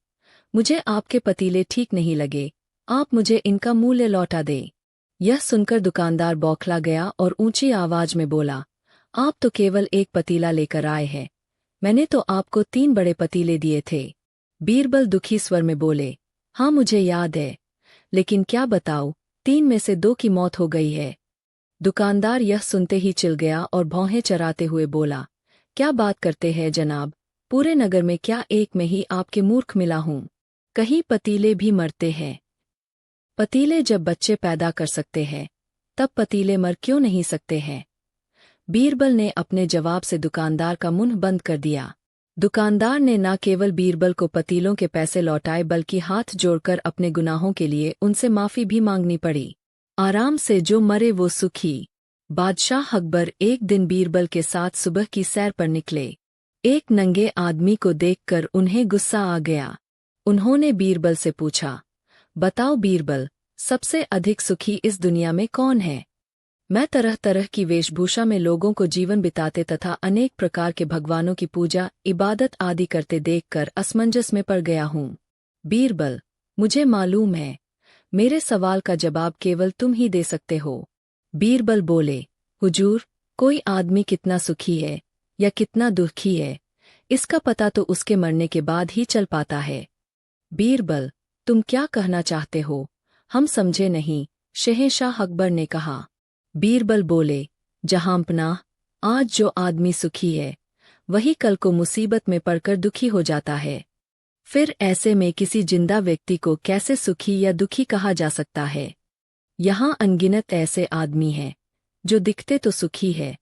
मुझे आपके पतीले ठीक नहीं लगे, आप मुझे इनका मूल्य लौटा दें। यह सुनकर दुकानदार बौखला गया और ऊंची आवाज में बोला, आप तो केवल एक पतीला लेकर आए हैं, मैंने तो आपको 3 बड़े पतीले दिए थे। बीरबल दुखी स्वर में बोले, हाँ मुझे याद है, लेकिन क्या बताऊं, 3 में से 2 की मौत हो गई है। दुकानदार यह सुनते ही चिढ़ गया और भौहें चराते हुए बोला, क्या बात करते हैं जनाब, पूरे नगर में क्या एक में ही आपके मूर्ख मिला हूं? कहीं पतीले भी मरते हैं। पतीले जब बच्चे पैदा कर सकते हैं, तब पतीले मर क्यों नहीं सकते हैं? बीरबल ने अपने जवाब से दुकानदार का मुंह बंद कर दिया। दुकानदार ने न केवल बीरबल को पतीलों के पैसे लौटाए बल्कि हाथ जोड़कर अपने गुनाहों के लिए उनसे माफी भी मांगनी पड़ी। आराम से जो मरे वो सुखी। बादशाह अकबर एक दिन बीरबल के साथ सुबह की सैर पर निकले। एक नंगे आदमी को देखकर उन्हें गुस्सा आ गया। उन्होंने बीरबल से पूछा, बताओ बीरबल, सबसे अधिक सुखी इस दुनिया में कौन है? मैं तरह तरह की वेशभूषा में लोगों को जीवन बिताते तथा अनेक प्रकार के भगवानों की पूजा इबादत आदि करते देखकर असमंजस में पड़ गया हूँ। बीरबल, मुझे मालूम है, मेरे सवाल का जवाब केवल तुम ही दे सकते हो। बीरबल बोले, हुजूर, कोई आदमी कितना सुखी है या कितना दुखी है, इसका पता तो उसके मरने के बाद ही चल पाता है। बीरबल, तुम क्या कहना चाहते हो, हम समझे नहीं, शहंशाह अकबर ने कहा। बीरबल बोले, जहांपनाह, आज जो आदमी सुखी है, वही कल को मुसीबत में पड़कर दुखी हो जाता है। फिर ऐसे में किसी जिंदा व्यक्ति को कैसे सुखी या दुखी कहा जा सकता है? यहाँ अनगिनत ऐसे आदमी हैं, जो दिखते तो सुखी है,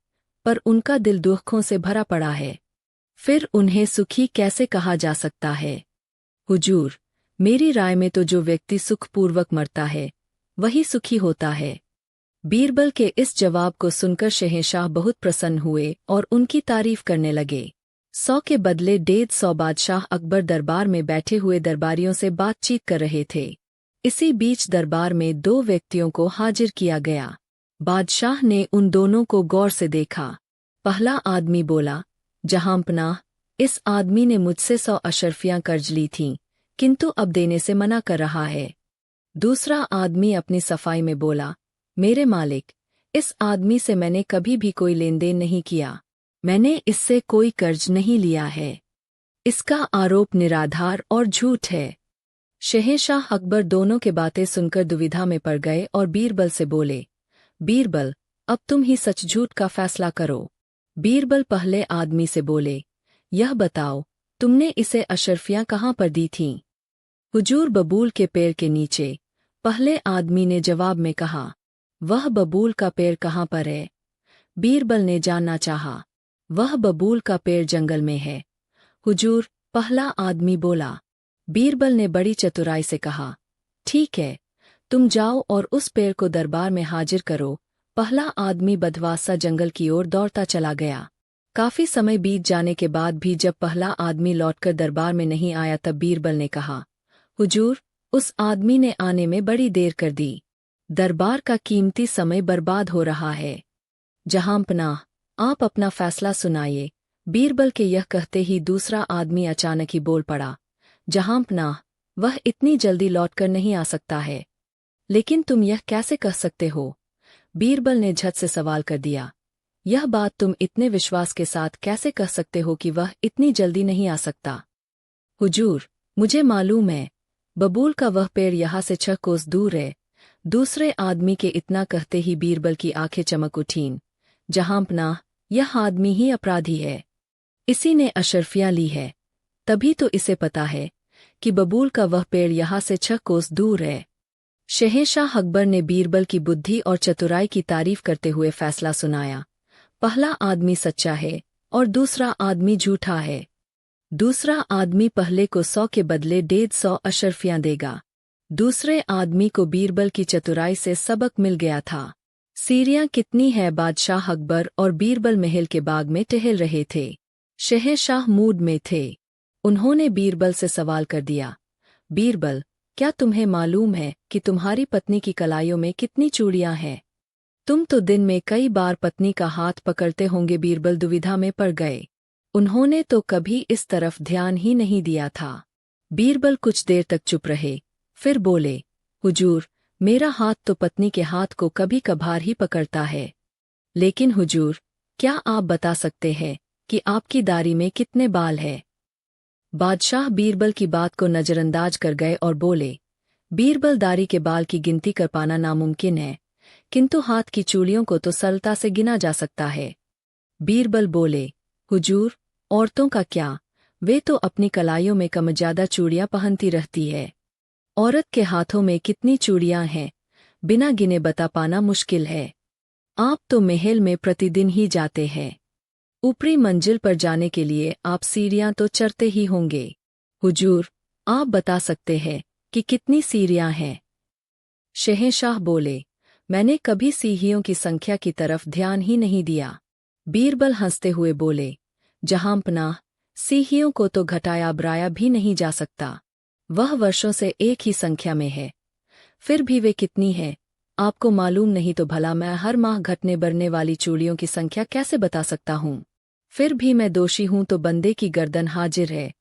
पर उनका दिल दुखों से भरा पड़ा है। फिर उन्हें सुखी कैसे कहा जा सकता है? हुजूर, मेरी राय में तो जो व्यक्ति सुखपूर्वक मरता है, वही सुखी होता है। बीरबल के इस जवाब को सुनकर शहंशाह बहुत प्रसन्न हुए और उनकी तारीफ करने लगे। 100 के बदले 150 बादशाह अकबर दरबार में बैठे हुए दरबारियों से बातचीत कर रहे थे। इसी बीच दरबार में 2 व्यक्तियों को हाजिर किया गया। बादशाह ने उन दोनों को गौर से देखा। पहला आदमी बोला, जहांपनाह, इस आदमी ने मुझसे 100 अशर्फियां कर्ज ली थीं, किंतु अब देने से मना कर रहा है। दूसरा आदमी अपनी सफाई में बोला, मेरे मालिक, इस आदमी से मैंने कभी भी कोई लेन देन नहीं किया, मैंने इससे कोई कर्ज नहीं लिया है, इसका आरोप निराधार और झूठ है। शहंशाह अकबर दोनों के बातें सुनकर दुविधा में पड़ गए और बीरबल से बोले, बीरबल, अब तुम ही सच झूठ का फैसला करो। बीरबल पहले आदमी से बोले, यह बताओ, तुमने इसे अशर्फियां कहाँ पर दी थीं? हुजूर, बबूल के पेड़ के नीचे। पहले आदमी ने जवाब में कहा, वह बबूल का पेड़ कहाँ पर है? बीरबल ने जानना चाहा। वह बबूल का पेड़ जंगल में है, हुजूर, पहला आदमी बोला। बीरबल ने बड़ी चतुराई से कहा, ठीक है, तुम जाओ और उस पेड़ को दरबार में हाजिर करो। पहला आदमी बदवासा जंगल की ओर दौड़ता चला गया। काफी समय बीत जाने के बाद भी जब पहला आदमी लौटकर दरबार में नहीं आया तब बीरबल ने कहा, हुजूर, उस आदमी ने आने में बड़ी देर कर दी, दरबार का कीमती समय बर्बाद हो रहा है। जहांपनाह, आप अपना फैसला सुनाइए। बीरबल के यह कहते ही दूसरा आदमी अचानक ही बोल पड़ा, जहांपनाह, वह इतनी जल्दी लौटकर नहीं आ सकता है। लेकिन तुम यह कैसे कह सकते हो? बीरबल ने झट से सवाल कर दिया, यह बात तुम इतने विश्वास के साथ कैसे कह सकते हो कि वह इतनी जल्दी नहीं आ सकता? हुजूर, मुझे मालूम है, बबूल का वह पेड़ यहाँ से 6 कोस दूर है। दूसरे आदमी के इतना कहते ही बीरबल की आंखें चमक उठीं। जहांपनाह, यह आदमी ही अपराधी है, इसी ने अशर्फियां ली है, तभी तो इसे पता है कि बबूल का वह पेड़ यहाँ से 6 कोस दूर है। शहंशाह अकबर ने बीरबल की बुद्धि और चतुराई की तारीफ करते हुए फैसला सुनाया, पहला आदमी सच्चा है और दूसरा आदमी झूठा है। दूसरा आदमी पहले को 100 के बदले 150 अशर्फियां देगा। दूसरे आदमी को बीरबल की चतुराई से सबक मिल गया था। सीरियां कितनी है? बादशाह अकबर और बीरबल महल के बाग में टहल रहे थे। शहंशाह मूड में थे। उन्होंने बीरबल से सवाल कर दिया, बीरबल, क्या तुम्हें मालूम है कि तुम्हारी पत्नी की कलाइयों में कितनी चूड़ियां हैं? तुम तो दिन में कई बार पत्नी का हाथ पकड़ते होंगे। बीरबल दुविधा में पड़ गए। उन्होंने तो कभी इस तरफ ध्यान ही नहीं दिया था। बीरबल कुछ देर तक चुप रहे, फिर बोले, हुजूर, मेरा हाथ तो पत्नी के हाथ को कभी कभार ही पकड़ता है। लेकिन हुजूर, क्या आप बता सकते हैं कि आपकी दाढ़ी में कितने बाल हैं? बादशाह बीरबल की बात को नजरअंदाज कर गए और बोले, बीरबल, दाढ़ी के बाल की गिनती कर पाना नामुमकिन है, किंतु हाथ की चूड़ियों को तो सरलता से गिना जा सकता है। बीरबल बोले, हुजूर, औरतों का क्या, वे तो अपनी कलाइयों में कम ज्यादा चूड़ियां पहनती रहती है। औरत के हाथों में कितनी चूड़ियां हैं, बिना गिने बता पाना मुश्किल है। आप तो महल में प्रतिदिन ही जाते हैं। ऊपरी मंजिल पर जाने के लिए आप सीढ़ियां तो चढ़ते ही होंगे। हुजूर, आप बता सकते हैं कि कितनी सीढ़ियां हैं? शहंशाह बोले, मैंने कभी सीढ़ियों की संख्या की तरफ ध्यान ही नहीं दिया। बीरबल हंसते हुए बोले, जहांपनाह, सीढ़ियों को तो घटाया बढ़ाया भी नहीं जा सकता। वह वर्षों से एक ही संख्या में है। फिर भी वे कितनी है, आपको मालूम नहीं तो भला मैं हर माह घटने बढ़ने वाली चूड़ियों की संख्या कैसे बता सकता हूँ? फिर भी मैं दोषी हूँ तो बंदे की गर्दन हाजिर है।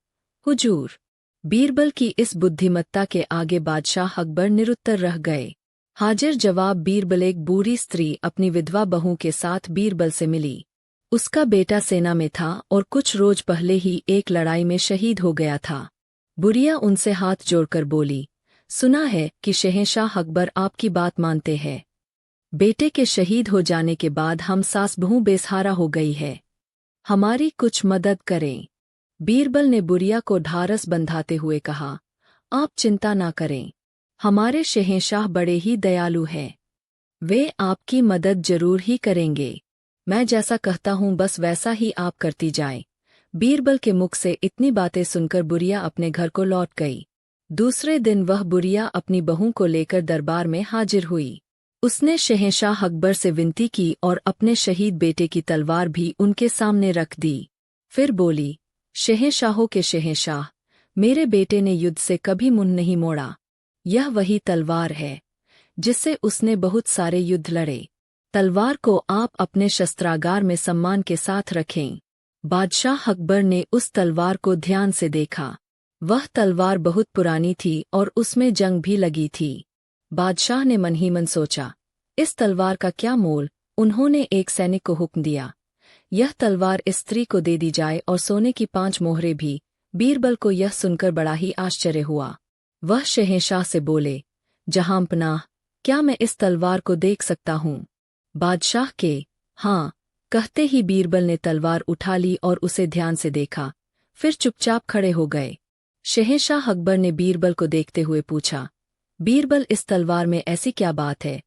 हुजूर। बीरबल की इस बुद्धिमत्ता के आगे बादशाह अकबर निरुत्तर रह गए। हाजिर जवाब बीरबल, एक बूढ़ी स्त्री अपनी विधवा बहू के साथ बीरबल से मिली। उसका बेटा सेना में था और कुछ रोज पहले ही एक लड़ाई में शहीद हो गया था। बुढ़िया उनसे हाथ जोड़कर बोली, सुना है कि शहंशाह अकबर आपकी बात मानते हैं। बेटे के शहीद हो जाने के बाद हम सास बहू बेसहारा हो गई है। हमारी कुछ मदद करें। बीरबल ने बुढ़िया को ढारस बंधाते हुए कहा, आप चिंता ना करें, हमारे शहंशाह बड़े ही दयालु हैं। वे आपकी मदद जरूर ही करेंगे। मैं जैसा कहता हूँ बस वैसा ही आप करती जाएं। बीरबल के मुख से इतनी बातें सुनकर बुढ़िया अपने घर को लौट गई। दूसरे दिन वह बुढ़िया अपनी बहू को लेकर दरबार में हाजिर हुई। उसने शहंशाह अकबर से विनती की और अपने शहीद बेटे की तलवार भी उनके सामने रख दी। फिर बोली, शहंशाहों के शहंशाह, मेरे बेटे ने युद्ध से कभी मुंह नहीं मोड़ा। यह वही तलवार है जिससे उसने बहुत सारे युद्ध लड़े। तलवार को आप अपने शस्त्रागार में सम्मान के साथ रखें। बादशाह अकबर ने उस तलवार को ध्यान से देखा। वह तलवार बहुत पुरानी थी और उसमें जंग भी लगी थी। बादशाह ने मन ही मन सोचा, इस तलवार का क्या मोल? उन्होंने एक सैनिक को हुक्म दिया, यह तलवार इस स्त्री को दे दी जाए और सोने की 5 मोहरें भी। बीरबल को यह सुनकर बड़ा ही आश्चर्य हुआ। वह शहंशाह से बोले, जहांपनाह, क्या मैं इस तलवार को देख सकता हूँ? बादशाह के हाँ कहते ही बीरबल ने तलवार उठा ली और उसे ध्यान से देखा, फिर चुपचाप खड़े हो गए। शहंशाह अकबर ने बीरबल को देखते हुए पूछा, बीरबल, इस तलवार में ऐसी क्या बात है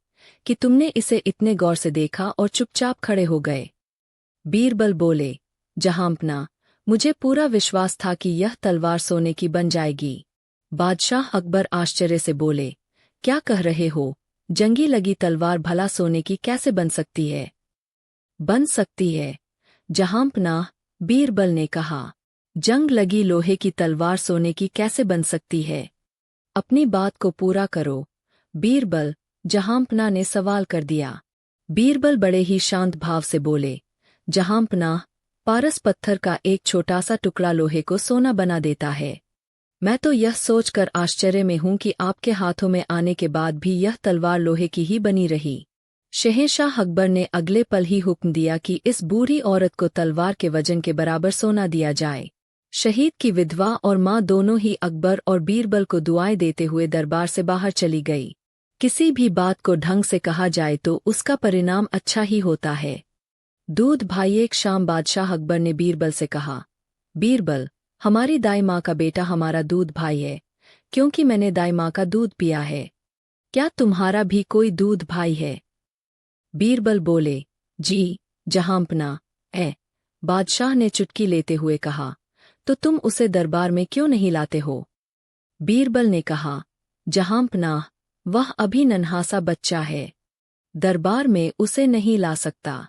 कि तुमने इसे इतने गौर से देखा और चुपचाप खड़े हो गए? बीरबल बोले, जहांपनाह, मुझे पूरा विश्वास था कि यह तलवार सोने की बन जाएगी। बादशाह अकबर आश्चर्य से बोले, क्या कह रहे हो? जंगी लगी तलवार भला सोने की कैसे बन सकती है? बन सकती है जहांपनाह, बीरबल ने कहा। जंग लगी लोहे की तलवार सोने की कैसे बन सकती है? अपनी बात को पूरा करो बीरबल, जहांपनाह ने सवाल कर दिया। बीरबल बड़े ही शांत भाव से बोले, जहांपनाह, पारस पत्थर का एक छोटा सा टुकड़ा लोहे को सोना बना देता है। मैं तो यह सोचकर आश्चर्य में हूं कि आपके हाथों में आने के बाद भी यह तलवार लोहे की ही बनी रही। शहंशाह अकबर ने अगले पल ही हुक्म दिया कि इस बूढ़ी औरत को तलवार के वजन के बराबर सोना दिया जाए। शहीद की विधवा और माँ दोनों ही अकबर और बीरबल को दुआएं देते हुए दरबार से बाहर चली गई। किसी भी बात को ढंग से कहा जाए तो उसका परिणाम अच्छा ही होता है। दूध भाई। एक शाम बादशाह अकबर ने बीरबल से कहा, बीरबल, हमारी दाई माँ का बेटा हमारा दूध भाई है, क्योंकि मैंने दाई माँ का दूध पिया है। क्या तुम्हारा भी कोई दूध भाई है? बीरबल बोले, जी जहांपनाह। बादशाह ने चुटकी लेते हुए कहा, तो तुम उसे दरबार में क्यों नहीं लाते हो? बीरबल ने कहा, जहांपनाह, वह अभी नन्हा सा बच्चा है, दरबार में उसे नहीं ला सकता।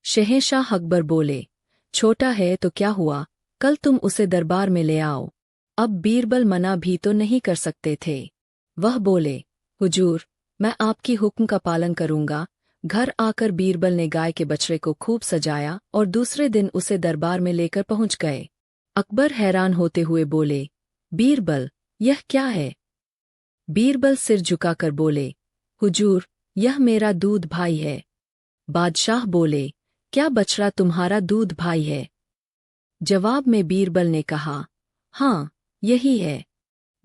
शहंशाह अकबर बोले, छोटा है तो क्या हुआ, कल तुम उसे दरबार में ले आओ। अब बीरबल मना भी तो नहीं कर सकते थे। वह बोले, हुजूर, मैं आपकी हुक्म का पालन करूंगा। घर आकर बीरबल ने गाय के बछड़े को खूब सजाया और दूसरे दिन उसे दरबार में लेकर पहुंच गए। अकबर हैरान होते हुए बोले, बीरबल, यह क्या है? बीरबल सिर झुकाकर बोले, हुजूर, यह मेरा दूध भाई है। बादशाह बोले, क्या बछड़ा तुम्हारा दूध भाई है? जवाब में बीरबल ने कहा, हाँ, यही है।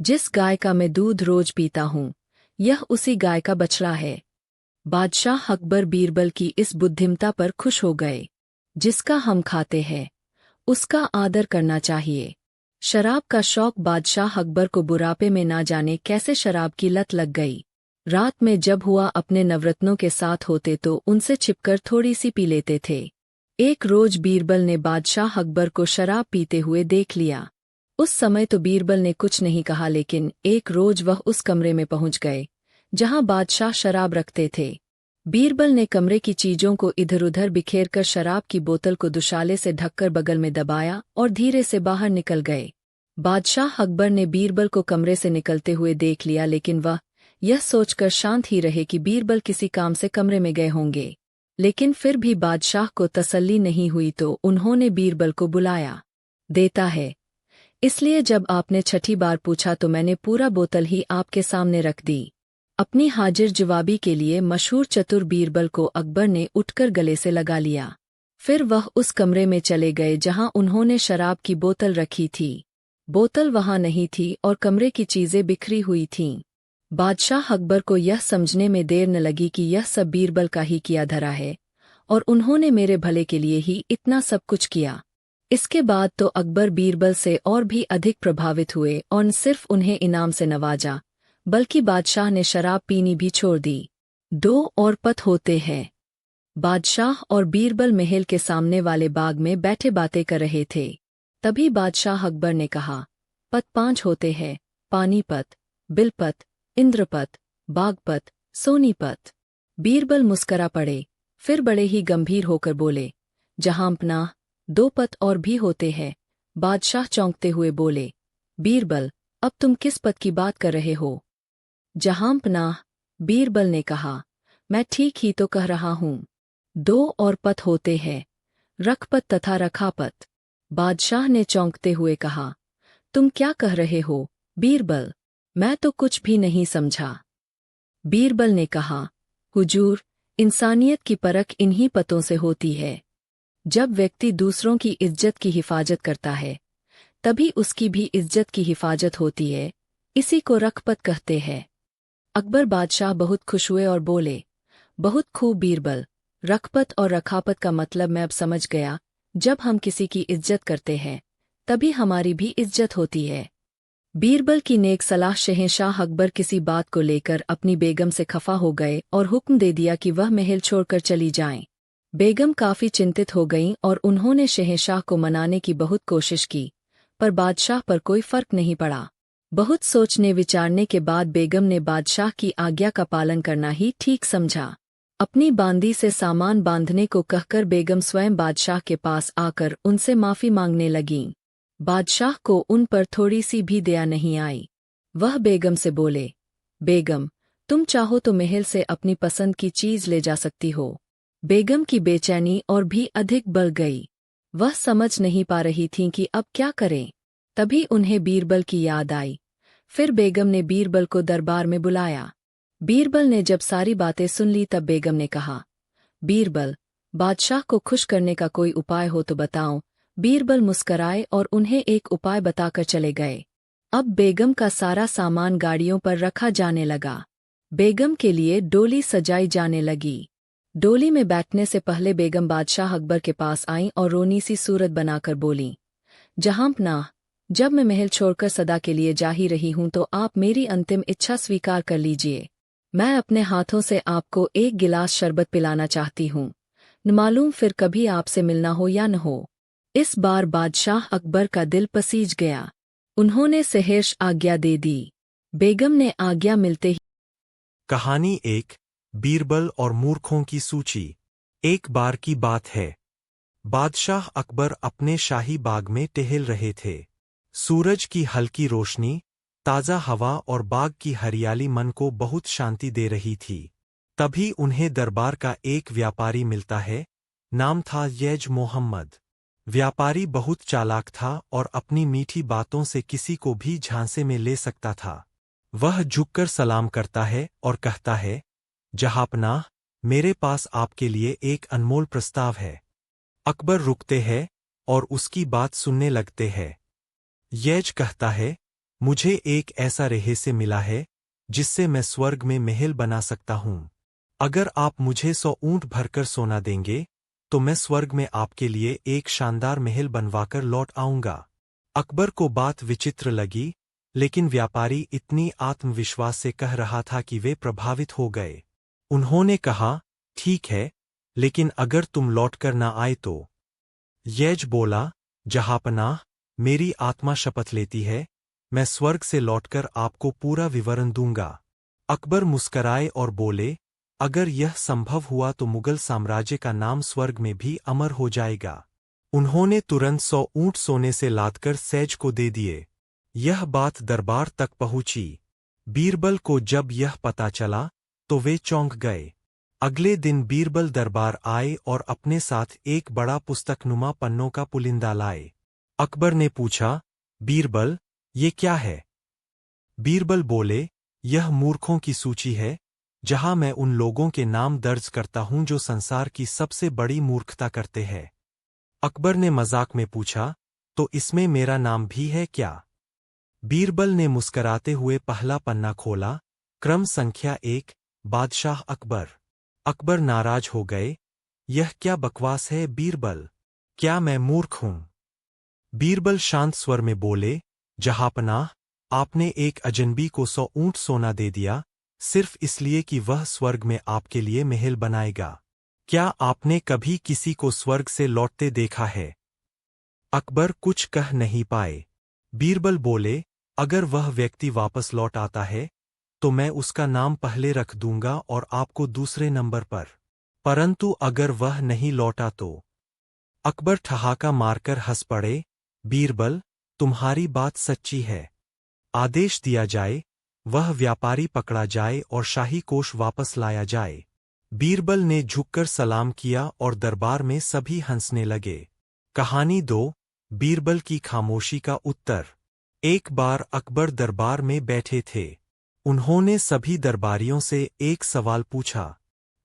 जिस गाय का मैं दूध रोज पीता हूँ, यह उसी गाय का बछड़ा है। बादशाह अकबर बीरबल की इस बुद्धिमता पर खुश हो गए। जिसका हम खाते हैं, उसका आदर करना चाहिए। शराब का शौक बादशाह अकबर को बुढ़ापे में ना जाने कैसे शराब की लत लग गई। रात में जब हुआ अपने नवरत्नों के साथ होते तो उनसे छिपकर थोड़ी सी पी लेते थे। एक रोज बीरबल ने बादशाह अकबर को शराब पीते हुए देख लिया। उस समय तो बीरबल ने कुछ नहीं कहा, लेकिन एक रोज वह उस कमरे में पहुंच गए जहां बादशाह शराब रखते थे। बीरबल ने कमरे की चीजों को इधर उधर बिखेरकर शराब की बोतल को दुशाले से ढककर बगल में दबाया और धीरे से बाहर निकल गए। बादशाह अकबर ने बीरबल को कमरे से निकलते हुए देख लिया, लेकिन वह यह सोचकर शांत ही रहे कि बीरबल किसी काम से कमरे में गए होंगे। लेकिन फिर भी बादशाह को तसल्ली नहीं हुई तो उन्होंने बीरबल को बुलाया। देता है, इसलिए जब आपने छठी बार पूछा तो मैंने पूरा बोतल ही आपके सामने रख दी। अपनी हाजिर जवाबी के लिए मशहूर चतुर बीरबल को अकबर ने उठकर गले से लगा लिया। फिर वह उस कमरे में चले गए जहां उन्होंने शराब की बोतल रखी थी। बोतल वहां नहीं थी और कमरे की चीजें बिखरी हुई थीं। बादशाह अकबर को यह समझने में देर न लगी कि यह सब बीरबल का ही किया धरा है और उन्होंने मेरे भले के लिए ही इतना सब कुछ किया। इसके बाद तो अकबर बीरबल से और भी अधिक प्रभावित हुए और न सिर्फ उन्हें इनाम से नवाजा, बल्कि बादशाह ने शराब पीनी भी छोड़ दी। 2 और पत होते हैं। बादशाह और बीरबल महल के सामने वाले बाग में बैठे बातें कर रहे थे। तभी बादशाह अकबर ने कहा, पत 5 होते हैं, पानीपत, बिलपत, इंद्रपत, बागपत, सोनीपत। बीरबल मुस्करा पड़े, फिर बड़े ही गंभीर होकर बोले, जहांपनाह, 2 पत और भी होते हैं। बादशाह चौंकते हुए बोले, बीरबल, अब तुम किस पद की बात कर रहे हो? जहांपनाह, बीरबल ने कहा, मैं ठीक ही तो कह रहा हूँ। 2 और पत होते हैं, रखपत तथा रखापत। बादशाह ने चौंकते हुए कहा, तुम क्या कह रहे हो, बीरबल? मैं तो कुछ भी नहीं समझा। बीरबल ने कहा, हुजूर, इंसानियत की परख इन्हीं पतों से होती है। जब व्यक्ति दूसरों की इज्जत की हिफाजत करता है, तभी उसकी भी इज्जत की हिफाजत होती है। इसी को रखपत कहते हैं। अकबर बादशाह बहुत खुश हुए और बोले, बहुत खूब बीरबल, रखपत और रखापत का मतलब मैं अब समझ गया। जब हम किसी की इज्जत करते हैं, तभी हमारी भी इज्जत होती है। बीरबल की नेक सलाह शहंशाह अकबर किसी बात को लेकर अपनी बेगम से खफा हो गए और हुक्म दे दिया कि वह महल छोड़कर चली जाएं। बेगम काफी चिंतित हो गईं और उन्होंने शहंशाह को मनाने की बहुत कोशिश की, पर बादशाह पर कोई फर्क नहीं पड़ा। बहुत सोचने विचारने के बाद बेगम ने बादशाह की आज्ञा का पालन करना ही ठीक समझा। अपनी बांदी से सामान बांधने को कहकर बेगम स्वयं बादशाह के पास आकर उनसे माफी मांगने लगीं। बादशाह को उन पर थोड़ी सी भी दया नहीं आई। वह बेगम से बोले, बेगम, तुम चाहो तो महल से अपनी पसंद की चीज ले जा सकती हो। बेगम की बेचैनी और भी अधिक बढ़ गई। वह समझ नहीं पा रही थीं कि अब क्या करें। तभी उन्हें बीरबल की याद आई। फिर बेगम ने बीरबल को दरबार में बुलाया। बीरबल ने जब सारी बातें सुन ली तब बेगम ने कहा, बीरबल, बादशाह को खुश करने का कोई उपाय हो तो बताओ। बीरबल मुस्कराए और उन्हें एक उपाय बताकर चले गए। अब बेगम का सारा सामान गाड़ियों पर रखा जाने लगा। बेगम के लिए डोली सजाई जाने लगी। डोली में बैठने से पहले बेगम बादशाह अकबर के पास आईं और रोनी सी सूरत बनाकर बोलीं, जहांपनाह, जब मैं महल छोड़कर सदा के लिए जा ही रही हूं तो आप मेरी अंतिम इच्छा स्वीकार कर लीजिए। मैं अपने हाथों से आपको एक गिलास शरबत पिलाना चाहती हूँ। न मालूम फिर कभी आपसे मिलना हो या न हो। इस बार बादशाह अकबर का दिल पसीज गया। उन्होंने सहर्ष आज्ञा दे दी। बेगम ने आज्ञा मिलते ही। कहानी 1, बीरबल और मूर्खों की सूची। एक बार की बात है। बादशाह अकबर अपने शाही बाग में टहल रहे थे। सूरज की हल्की रोशनी, ताज़ा हवा और बाग की हरियाली मन को बहुत शांति दे रही थी। तभी उन्हें दरबार का एक व्यापारी मिलता है। नाम था यज मोहम्मद। व्यापारी बहुत चालाक था और अपनी मीठी बातों से किसी को भी झांसे में ले सकता था। वह झुककर सलाम करता है और कहता है, जहांपनाह, मेरे पास आपके लिए एक अनमोल प्रस्ताव है। अकबर रुकते हैं और उसकी बात सुनने लगते हैं। यज कहता है, मुझे एक ऐसा रहस्य मिला है जिससे मैं स्वर्ग में महल बना सकता हूँ। अगर आप मुझे 100 ऊंट भरकर सोना देंगे तो मैं स्वर्ग में आपके लिए एक शानदार महल बनवाकर लौट आऊंगा। अकबर को बात विचित्र लगी, लेकिन व्यापारी इतनी आत्मविश्वास से कह रहा था कि वे प्रभावित हो गए। उन्होंने कहा, ठीक है, लेकिन अगर तुम लौटकर न आए तो। यज बोला, जहांपनाह, मेरी आत्मा शपथ लेती है, मैं स्वर्ग से लौटकर आपको पूरा विवरण दूंगा। अकबर मुस्कराए और बोले, अगर यह संभव हुआ तो मुगल साम्राज्य का नाम स्वर्ग में भी अमर हो जाएगा। उन्होंने तुरंत 100 ऊंट सोने से लादकर सैज को दे दिए। यह बात दरबार तक पहुंची। बीरबल को जब यह पता चला तो वे चौंक गए। अगले दिन बीरबल दरबार आए और अपने साथ एक बड़ा पुस्तकनुमा पन्नों का पुलिंदा लाए। अकबर ने पूछा, बीरबल, ये क्या है? बीरबल बोले, यह मूर्खों की सूची है, जहां मैं उन लोगों के नाम दर्ज करता हूं जो संसार की सबसे बड़ी मूर्खता करते हैं। अकबर ने मजाक में पूछा, तो इसमें मेरा नाम भी है क्या? बीरबल ने मुस्कराते हुए पहला पन्ना खोला। क्रम संख्या 1, बादशाह अकबर। अकबर नाराज हो गए। यह क्या बकवास है बीरबल? क्या मैं मूर्ख हूं? बीरबल शांत स्वर में बोले, जहांपनाह, आपने एक अजनबी को 100 ऊंट सोना दे दिया, सिर्फ इसलिए कि वह स्वर्ग में आपके लिए महल बनाएगा। क्या आपने कभी किसी को स्वर्ग से लौटते देखा है? अकबर कुछ कह नहीं पाए। बीरबल बोले, अगर वह व्यक्ति वापस लौट आता है तो मैं उसका नाम पहले रख दूंगा और आपको दूसरे नंबर पर। परंतु अगर वह नहीं लौटा तो? अकबर ठहाका मारकर हंस पड़े। बीरबल, तुम्हारी बात सच्ची है। आदेश दिया जाए, वह व्यापारी पकड़ा जाए और शाही कोष वापस लाया जाए। बीरबल ने झुककर सलाम किया और दरबार में सभी हंसने लगे। कहानी 2, बीरबल की खामोशी का उत्तर। एक बार अकबर दरबार में बैठे थे। उन्होंने सभी दरबारियों से एक सवाल पूछा,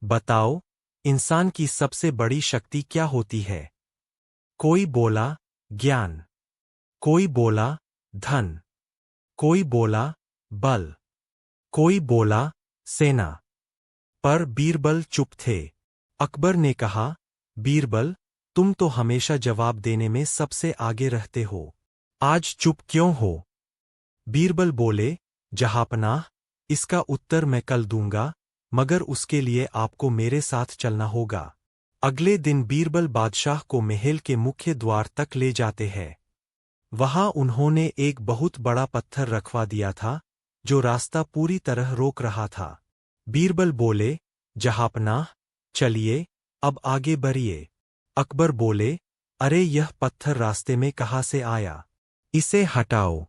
बताओ, इंसान की सबसे बड़ी शक्ति क्या होती है? कोई बोला, ज्ञान। कोई बोला, धन। कोई बोला, बल। कोई बोला, सेना। पर बीरबल चुप थे। अकबर ने कहा, बीरबल, तुम तो हमेशा जवाब देने में सबसे आगे रहते हो। आज चुप क्यों हो? बीरबल बोले, जहांपनाह, इसका उत्तर मैं कल दूंगा, मगर उसके लिए आपको मेरे साथ चलना होगा। अगले दिन बीरबल बादशाह को महल के मुख्य द्वार तक ले जाते हैं। वहां उन्होंने एक बहुत बड़ा पत्थर रखवा दिया था, जो रास्ता पूरी तरह रोक रहा था। बीरबल बोले, जहांपनाह, चलिए, अब आगे बढ़िए। अकबर बोले, अरे यह पत्थर रास्ते में कहाँ से आया? इसे हटाओ।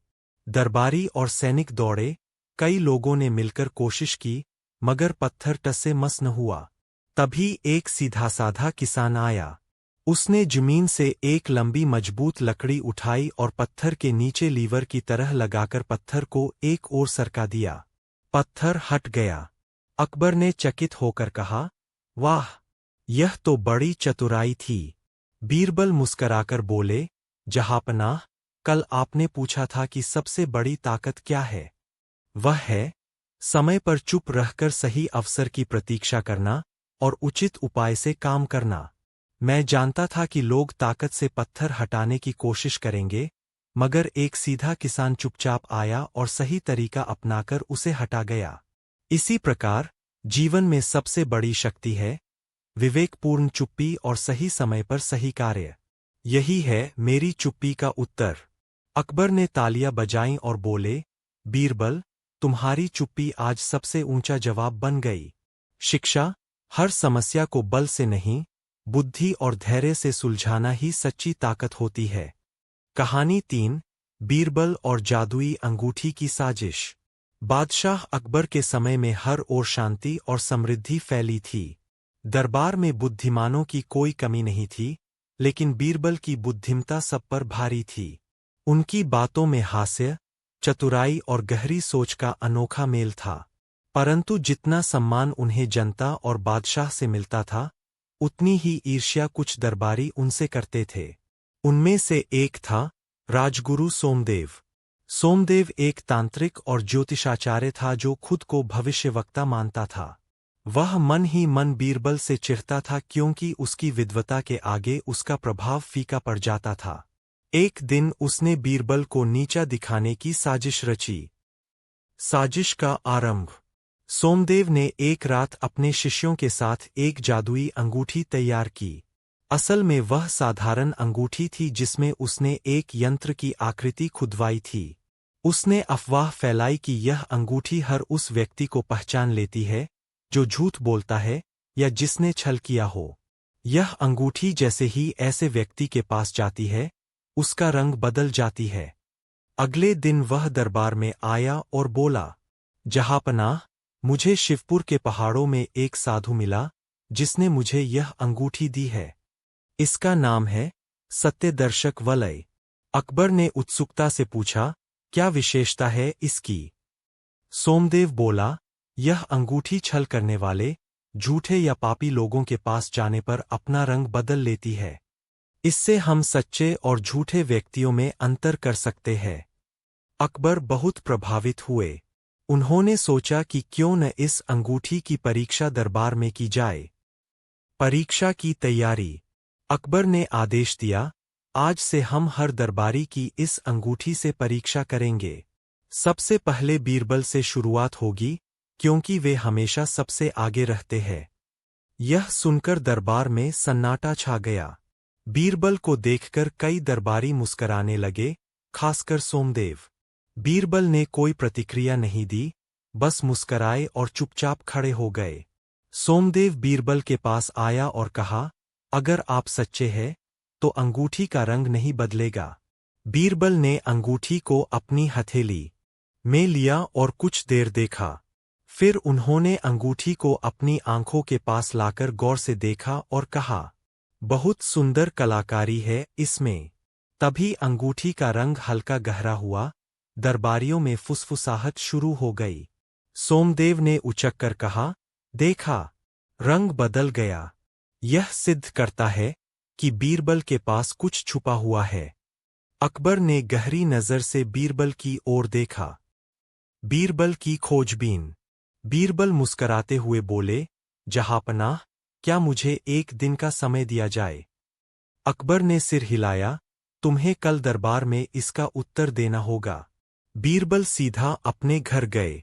दरबारी और सैनिक दौड़े। कई लोगों ने मिलकर कोशिश की, मगर पत्थर टसे मस न हुआ। तभी एक सीधा साधा किसान आया। उसने जमीन से एक लंबी मजबूत लकड़ी उठाई और पत्थर के नीचे लीवर की तरह लगाकर पत्थर को एक ओर सरका दिया। पत्थर हट गया। अकबर ने चकित होकर कहा, वाह, यह तो बड़ी चतुराई थी। बीरबल मुस्कराकर बोले, जहांपनाह, कल आपने पूछा था कि सबसे बड़ी ताकत क्या है? वह है समय पर चुप रहकर सही अवसर की प्रतीक्षा करना और उचित उपाय से काम करना। मैं जानता था कि लोग ताकत से पत्थर हटाने की कोशिश करेंगे, मगर एक सीधा किसान चुपचाप आया और सही तरीका अपनाकर उसे हटा गया। इसी प्रकार जीवन में सबसे बड़ी शक्ति है विवेकपूर्ण चुप्पी और सही समय पर सही कार्य। यही है मेरी चुप्पी का उत्तर। अकबर ने तालियां बजाईं और बोले, बीरबल, तुम्हारी चुप्पी आज सबसे ऊंचा जवाब बन गई। शिक्षा, हर समस्या को बल से नहीं, बुद्धि और धैर्य से सुलझाना ही सच्ची ताकत होती है। कहानी 3, बीरबल और जादुई अंगूठी की साजिश। बादशाह अकबर के समय में हर ओर शांति और समृद्धि फैली थी। दरबार में बुद्धिमानों की कोई कमी नहीं थी, लेकिन बीरबल की बुद्धिमता सब पर भारी थी। उनकी बातों में हास्य, चतुराई और गहरी सोच का अनोखा मेल था। परंतु जितना सम्मान उन्हें जनता और बादशाह से मिलता था, उतनी ही ईर्ष्या कुछ दरबारी उनसे करते थे। उनमें से एक था राजगुरु सोमदेव। सोमदेव एक तांत्रिक और ज्योतिषाचार्य था जो खुद को भविष्यवक्ता मानता था। वह मन ही मन बीरबल से चिढ़ता था क्योंकि उसकी विद्वता के आगे उसका प्रभाव फीका पड़ जाता था। एक दिन उसने बीरबल को नीचा दिखाने की साजिश रची। साजिश का आरंभ। सोमदेव ने एक रात अपने शिष्यों के साथ एक जादुई अंगूठी तैयार की। असल में वह साधारण अंगूठी थी जिसमें उसने एक यंत्र की आकृति खुदवाई थी। उसने अफवाह फैलाई कि यह अंगूठी हर उस व्यक्ति को पहचान लेती है जो झूठ बोलता है या जिसने छल किया हो। यह अंगूठी जैसे ही ऐसे व्यक्ति के पास जाती है, उसका रंग बदल जाती है। अगले दिन वह दरबार में आया और बोला, जहांपनाह, मुझे शिवपुर के पहाड़ों में एक साधु मिला जिसने मुझे यह अंगूठी दी है। इसका नाम है सत्यदर्शक वलय। अकबर ने उत्सुकता से पूछा, क्या विशेषता है इसकी? सोमदेव बोला, यह अंगूठी छल करने वाले, झूठे या पापी लोगों के पास जाने पर अपना रंग बदल लेती है। इससे हम सच्चे और झूठे व्यक्तियों में अंतर कर सकते हैं। अकबर बहुत प्रभावित हुए। उन्होंने सोचा कि क्यों न इस अंगूठी की परीक्षा दरबार में की जाए। परीक्षा की तैयारी। अकबर ने आदेश दिया, आज से हम हर दरबारी की इस अंगूठी से परीक्षा करेंगे। सबसे पहले बीरबल से शुरुआत होगी, क्योंकि वे हमेशा सबसे आगे रहते हैं। यह सुनकर दरबार में सन्नाटा छा गया। बीरबल को देखकर कई दरबारी मुस्कराने लगे, खासकर सोमदेव। बीरबल ने कोई प्रतिक्रिया नहीं दी, बस मुस्कराए और चुपचाप खड़े हो गए। सोमदेव बीरबल के पास आया और कहा, अगर आप सच्चे हैं, तो अंगूठी का रंग नहीं बदलेगा। बीरबल ने अंगूठी को अपनी हथेली में लिया और कुछ देर देखा। फिर उन्होंने अंगूठी को अपनी आंखों के पास लाकर गौर से देखा और कहा, बहुत सुंदर कलाकारी है इसमें। तभी अंगूठी का रंग हल्का गहरा हुआ, दरबारियों में फुसफुसाहट शुरू हो गई। सोमदेव ने उचककर कहा, देखा, रंग बदल गया। यह सिद्ध करता है कि बीरबल के पास कुछ छुपा हुआ है। अकबर ने गहरी नजर से बीरबल की ओर देखा। बीरबल की खोजबीन। बीरबल मुस्कराते हुए बोले, जहांपनाह, क्या मुझे एक दिन का समय दिया जाए? अकबर ने सिर हिलाया, तुम्हें कल दरबार में इसका उत्तर देना होगा। बीरबल सीधा अपने घर गए।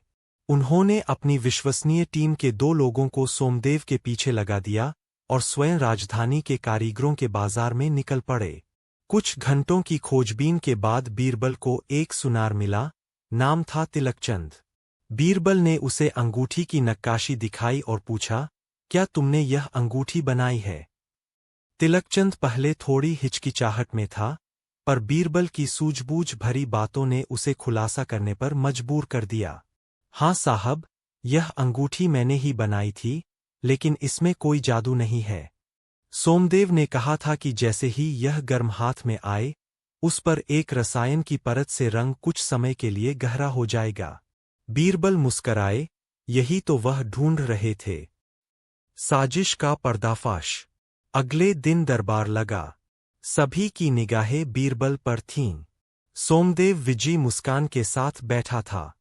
उन्होंने अपनी विश्वसनीय टीम के 2 लोगों को सोमदेव के पीछे लगा दिया और स्वयं राजधानी के कारीगरों के बाजार में निकल पड़े। कुछ घंटों की खोजबीन के बाद बीरबल को एक सुनार मिला। नाम था तिलकचंद। बीरबल ने उसे अंगूठी की नक्काशी दिखाई और पूछा, क्या तुमने यह अंगूठी बनाई है? तिलकचंद पहले थोड़ी हिचकिचाहट में था, पर बीरबल की सूझबूझ भरी बातों ने उसे खुलासा करने पर मजबूर कर दिया। हाँ साहब, यह अंगूठी मैंने ही बनाई थी, लेकिन इसमें कोई जादू नहीं है। सोमदेव ने कहा था कि जैसे ही यह गर्म हाथ में आए, उस पर एक रसायन की परत से रंग कुछ समय के लिए गहरा हो जाएगा। बीरबल मुस्कराए, यही तो वह ढूंढ रहे थे। साजिश का पर्दाफाश। अगले दिन दरबार लगा। सभी की निगाहें बीरबल पर थीं। सोमदेव विजयी मुस्कान के साथ बैठा था।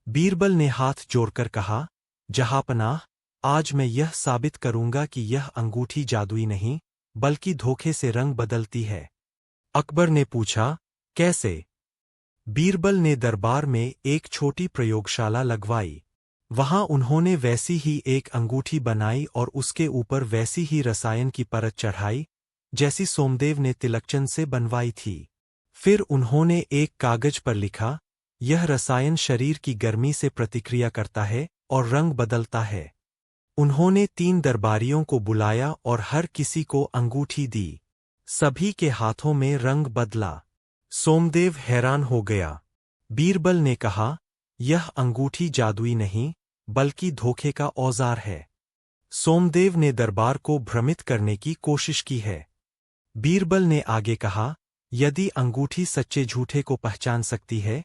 बीरबल ने हाथ जोड़कर कहा, जहांपनाह, आज मैं यह साबित करूंगा कि यह अंगूठी जादुई नहीं, बल्कि धोखे से रंग बदलती है। अकबर ने पूछा, कैसे? बीरबल ने दरबार में एक छोटी प्रयोगशाला लगवाई। वहां उन्होंने वैसी ही एक अंगूठी बनाई और उसके ऊपर वैसी ही रसायन की परत चढ़ाई, जैसी सोमदेव ने तिलकचंद से बनवाई थी। फिर उन्होंने एक कागज पर लिखा, यह रसायन शरीर की गर्मी से प्रतिक्रिया करता है और रंग बदलता है। उन्होंने 3 दरबारियों को बुलाया और हर किसी को अंगूठी दी। सभी के हाथों में रंग बदला। सोमदेव हैरान हो गया। बीरबल ने कहा, यह अंगूठी जादुई नहीं, बल्कि धोखे का औजार है। सोमदेव ने दरबार को भ्रमित करने की कोशिश की है। बीरबल ने आगे कहा, यदि अंगूठी सच्चे झूठे को पहचान सकती है,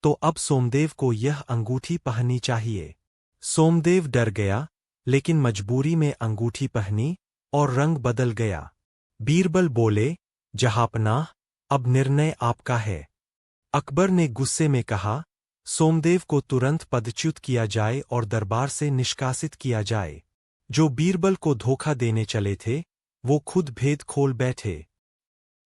तो अब सोमदेव को यह अंगूठी पहननी चाहिए। सोमदेव डर गया, लेकिन मजबूरी में अंगूठी पहनी और रंग बदल गया। बीरबल बोले, जहांपनाह, अब निर्णय आपका है। अकबर ने गुस्से में कहा, सोमदेव को तुरंत पदच्युत किया जाए और दरबार से निष्कासित किया जाए। जो बीरबल को धोखा देने चले थे, वो खुद भेद खोल बैठे।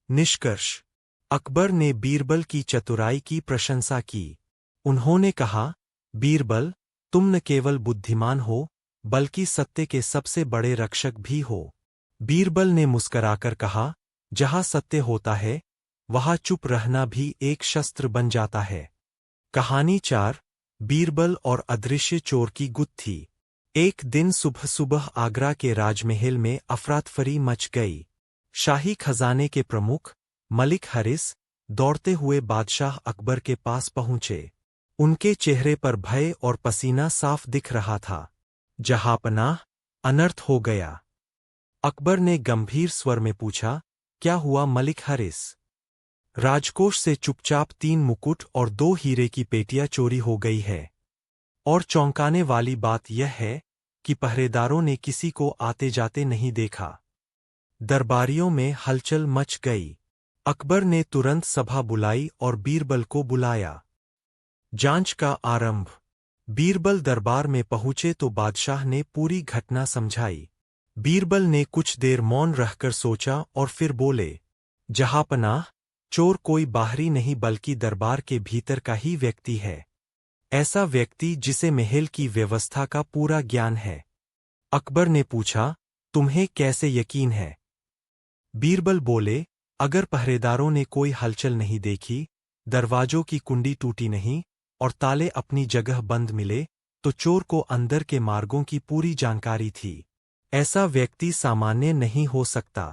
निष्कर्ष: अकबर ने बीरबल की चतुराई की प्रशंसा की। उन्होंने कहा, बीरबल, तुम न केवल बुद्धिमान हो, बल्कि सत्य के सबसे बड़े रक्षक भी हो। बीरबल ने मुस्कराकर कहा, जहां सत्य होता है, वहां चुप रहना भी एक शस्त्र बन जाता है। कहानी 4: बीरबल और अदृश्य चोर की गुत्थी। एक दिन सुबह सुबह आगरा के राजमहल में अफरातफरी मच गई। शाही खजाने के प्रमुख मलिक हरिस दौड़ते हुए बादशाह अकबर के पास पहुंचे। उनके चेहरे पर भय और पसीना साफ दिख रहा था। जहांपनाह, अनर्थ हो गया। अकबर ने गंभीर स्वर में पूछा, क्या हुआ मलिक हरिस? राजकोष से चुपचाप 3 मुकुट और 2 हीरे की पेटियां चोरी हो गई है। और चौंकाने वाली बात यह है कि पहरेदारों ने किसी को आते जाते नहीं देखा। दरबारियों में हलचल मच गई। अकबर ने तुरंत सभा बुलाई और बीरबल को बुलाया। जांच का आरंभ। बीरबल दरबार में पहुंचे तो बादशाह ने पूरी घटना समझाई। बीरबल ने कुछ देर मौन रहकर सोचा और फिर बोले, जहांपनाह, चोर कोई बाहरी नहीं बल्कि दरबार के भीतर का ही व्यक्ति है। ऐसा व्यक्ति जिसे महल की व्यवस्था का पूरा ज्ञान है। अकबर ने पूछा, तुम्हें कैसे यकीन है? बीरबल बोले, अगर पहरेदारों ने कोई हलचल नहीं देखी, दरवाजों की कुंडी टूटी नहीं और ताले अपनी जगह बंद मिले, तो चोर को अंदर के मार्गों की पूरी जानकारी थी। ऐसा व्यक्ति सामान्य नहीं हो सकता।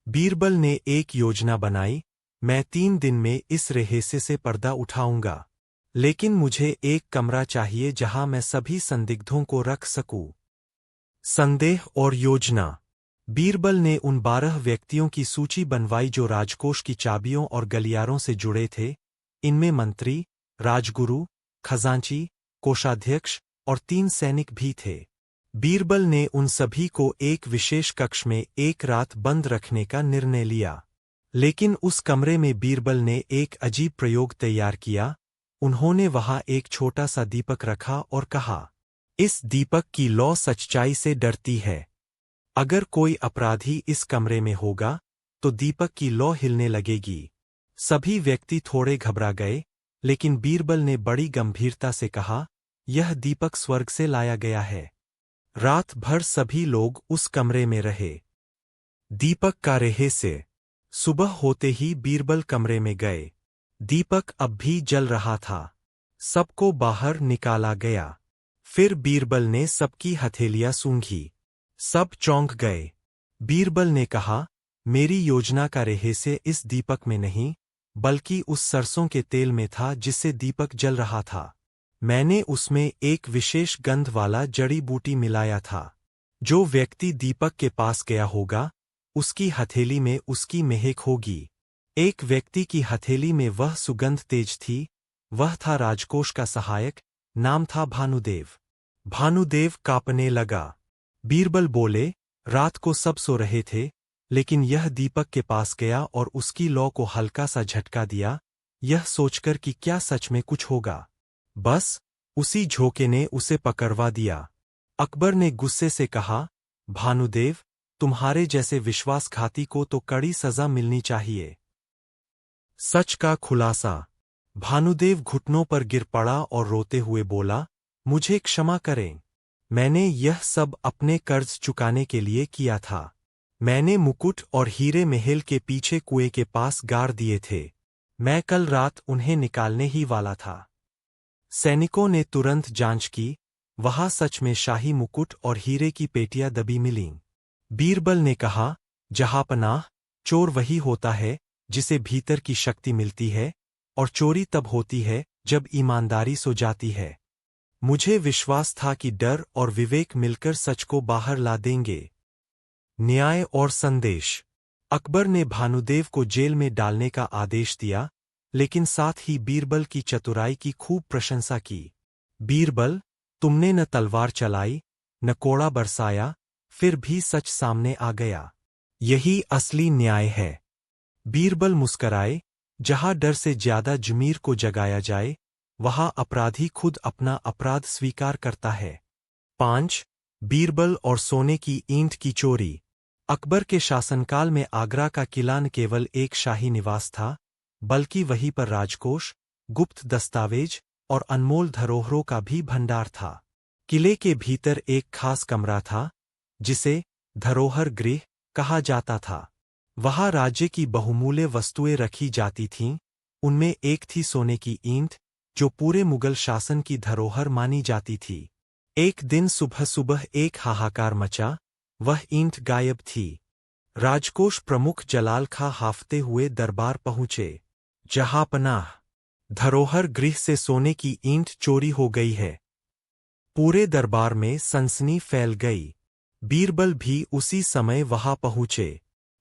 बीरबल ने एक योजना बनाई। मैं 3 दिन में इस रहस्य से पर्दा उठाऊंगा, लेकिन मुझे एक कमरा चाहिए जहां मैं सभी संदिग्धों को रख सकूं। संदेह और योजना। बीरबल ने उन 12 व्यक्तियों की सूची बनवाई जो राजकोष की चाबियों और गलियारों से जुड़े थे। इनमें मंत्री, राजगुरु, खजांची, कोषाध्यक्ष और 3 सैनिक भी थे। बीरबल ने उन सभी को एक विशेष कक्ष में एक रात बंद रखने का निर्णय लिया। लेकिन उस कमरे में बीरबल ने एक अजीब प्रयोग तैयार किया। उन्होंने वहां एक छोटा सा दीपक रखा और कहा, इस दीपक की लौ सच्चाई से डरती है। अगर कोई अपराधी इस कमरे में होगा, तो दीपक की लौ हिलने लगेगी। सभी व्यक्ति थोड़े घबरा गए, लेकिन बीरबल ने बड़ी गंभीरता से कहा, यह दीपक स्वर्ग से लाया गया है। रात भर सभी लोग उस कमरे में रहे। दीपक का रहस्य। सुबह होते ही बीरबल कमरे में गए। दीपक अब भी जल रहा था। सबको बाहर निकाला गया। फिर बीरबल ने सबकी हथेलियां सूंघी। सब चौंक गए। बीरबल ने कहा, मेरी योजना का रहस्य इस दीपक में नहीं, बल्कि उस सरसों के तेल में था जिससे दीपक जल रहा था। मैंने उसमें एक विशेष गंध वाला जड़ी बूटी मिलाया था। जो व्यक्ति दीपक के पास गया होगा, उसकी हथेली में उसकी महक होगी। एक व्यक्ति की हथेली में वह सुगंध तेज थी। वह था राजकोष का सहायक। नाम था भानुदेव। भानुदेव कांपने लगा। बीरबल बोले, रात को सब सो रहे थे, लेकिन यह दीपक के पास गया और उसकी लौ को हल्का सा झटका दिया, यह सोचकर कि क्या सच में कुछ होगा। बस उसी झोंके ने उसे पकड़वा दिया। अकबर ने गुस्से से कहा, भानुदेव, तुम्हारे जैसे विश्वासघाती को तो कड़ी सजा मिलनी चाहिए। सच का खुलासा। भानुदेव घुटनों पर गिर पड़ा और रोते हुए बोला, मुझे क्षमा करें। मैंने यह सब अपने कर्ज चुकाने के लिए किया था। मैंने मुकुट और हीरे महल के पीछे कुएं के पास गाड़ दिए थे। मैं कल रात उन्हें निकालने ही वाला था। सैनिकों ने तुरंत जांच की। वहां सच में शाही मुकुट और हीरे की पेटियां दबी मिलीं। बीरबल ने कहा, जहांपनाह, चोर वही होता है जिसे भीतर की शक्ति मिलती है, और चोरी तब होती है जब ईमानदारी सो जाती है। मुझे विश्वास था कि डर और विवेक मिलकर सच को बाहर ला देंगे। न्याय और संदेश। अकबर ने भानुदेव को जेल में डालने का आदेश दिया, लेकिन साथ ही बीरबल की चतुराई की खूब प्रशंसा की। बीरबल, तुमने न तलवार चलाई, न कोड़ा बरसाया, फिर भी सच सामने आ गया। यही असली न्याय है। बीरबल मुस्कराए, जहां डर से ज्यादा जमीर को जगाया जाए, वहां अपराधी खुद अपना अपराध स्वीकार करता है। 5. बीरबल और सोने की ईंट की चोरी। अकबर के शासनकाल में आगरा का किला न केवल एक शाही निवास था, बल्कि वहीं पर राजकोष, गुप्त दस्तावेज और अनमोल धरोहरों का भी भंडार था। किले के भीतर एक खास कमरा था, जिसे धरोहर गृह कहा जाता था। वहां राज्य की बहुमूल्य वस्तुएं रखी जाती थीं। उनमें एक थी सोने की ईंट, जो पूरे मुगल शासन की धरोहर मानी जाती थी। एक दिन सुबह सुबह एक हाहाकार मचा, वह ईंट गायब थी। राजकोष प्रमुख जलाल खां हाफते हुए दरबार पहुंचे। जहांपनाह, धरोहर गृह से सोने की ईंट चोरी हो गई है। पूरे दरबार में सनसनी फैल गई। बीरबल भी उसी समय वहां पहुंचे।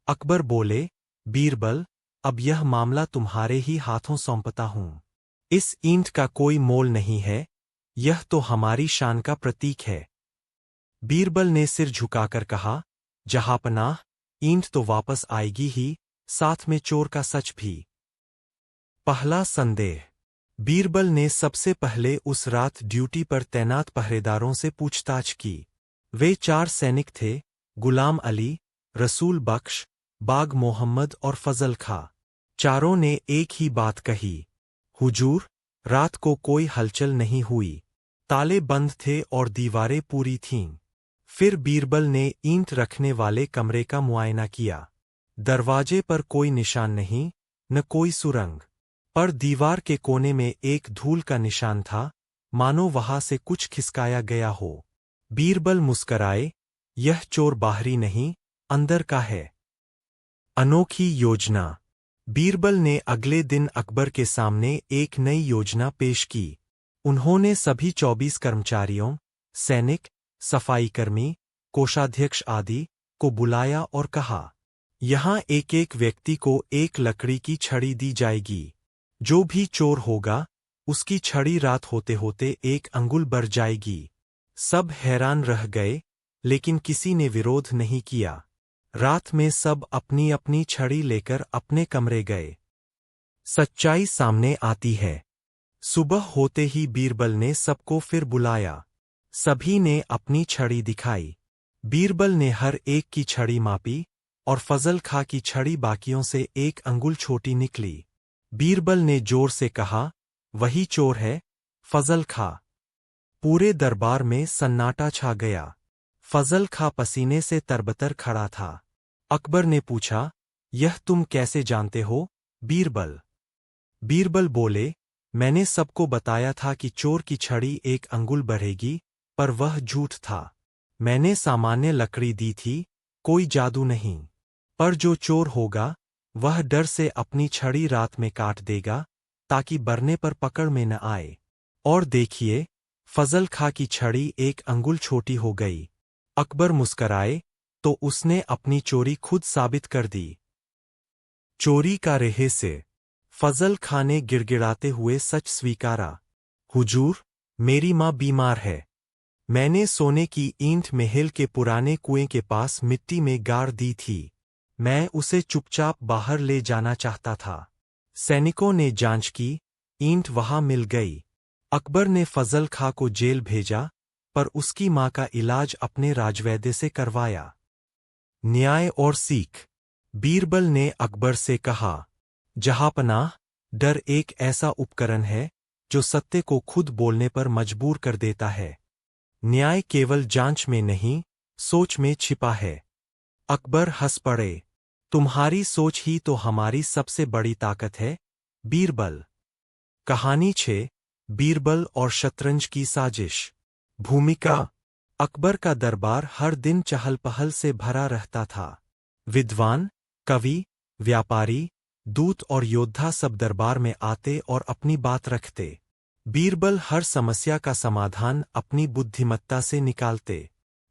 अकबर बोले, बीरबल, अब यह मामला तुम्हारे ही हाथों सौंपता हूं। इस ईंट का कोई मोल नहीं है, यह तो हमारी शान का प्रतीक है। बीरबल ने सिर झुकाकर कहा, जहांपनाह, ईंट तो वापस आएगी ही, साथ में चोर का सच भी। पहला संदेह। बीरबल ने सबसे पहले उस रात ड्यूटी पर तैनात पहरेदारों से पूछताछ की। वे 4 सैनिक थे, गुलाम अली, रसूल बख्श, बाग मोहम्मद और फजल खां। चारों ने एक ही बात कही, हुजूर, रात को कोई हलचल नहीं हुई। ताले बंद थे और दीवारें पूरी थीं। फिर बीरबल ने ईंट रखने वाले कमरे का मुआयना किया। दरवाजे पर कोई निशान नहीं, न कोई सुरंग। पर दीवार के कोने में एक धूल का निशान था, मानो वहां से कुछ खिसकाया गया हो। बीरबल मुस्कराए, यह चोर बाहरी नहीं, अंदर का है। अनोखी योजना। बीरबल ने अगले दिन अकबर के सामने एक नई योजना पेश की। उन्होंने सभी 24 कर्मचारियों, सैनिक, सफाईकर्मी, कोषाध्यक्ष आदि को बुलाया और कहा, यहां एक एक व्यक्ति को एक लकड़ी की छड़ी दी जाएगी। जो भी चोर होगा, उसकी छड़ी रात होते होते 1 अंगुल बढ़ जाएगी। सब हैरान रह गए, लेकिन किसी ने विरोध नहीं किया। रात में सब अपनी अपनी छड़ी लेकर अपने कमरे गए। सच्चाई सामने आती है। सुबह होते ही बीरबल ने सबको फिर बुलाया। सभी ने अपनी छड़ी दिखाई। बीरबल ने हर एक की छड़ी मापी, और फजल खां की छड़ी बाकियों से 1 अंगुल छोटी निकली। बीरबल ने जोर से कहा, वही चोर है, फजल खां। पूरे दरबार में सन्नाटा छा गया। फजल खां पसीने से तरबतर खड़ा था। अकबर ने पूछा, यह तुम कैसे जानते हो, बीरबल? बीरबल बोले, मैंने सबको बताया था कि चोर की छड़ी 1 अंगुल बढ़ेगी, पर वह झूठ था। मैंने सामान्य लकड़ी दी थी, कोई जादू नहीं। पर जो चोर होगा, वह डर से अपनी छड़ी रात में काट देगा, ताकि बरने पर पकड़ में न आए। और देखिए, फजल खां की छड़ी 1 अंगुल छोटी हो गई। अकबर मुस्कराए, तो उसने अपनी चोरी खुद साबित कर दी। चोरी का रहस्य। फजल खां ने गिड़गिड़ाते हुए सच स्वीकारा, हुजूर, मेरी मां बीमार है। मैंने सोने की ईंट महल के पुराने कुएं के पास मिट्टी में गाड़ दी थी। मैं उसे चुपचाप बाहर ले जाना चाहता था। सैनिकों ने जांच की, ईंट वहां मिल गई। अकबर ने फजल खां को जेल भेजा, पर उसकी मां का इलाज अपने राजवैद्य से करवाया। न्याय और सीख। बीरबल ने अकबर से कहा, जहांपनाह, डर एक ऐसा उपकरण है, जो सत्य को खुद बोलने पर मजबूर कर देता है। न्याय केवल जांच में नहीं, सोच में छिपा है। अकबर हंस पड़े, तुम्हारी सोच ही तो हमारी सबसे बड़ी ताकत है, बीरबल। कहानी 6, बीरबल और शतरंज की साजिश। भूमिका। अकबर का दरबार हर दिन चहल पहल से भरा रहता था। विद्वान, कवि, व्यापारी, दूत और योद्धा सब दरबार में आते और अपनी बात रखते। बीरबल हर समस्या का समाधान अपनी बुद्धिमत्ता से निकालते।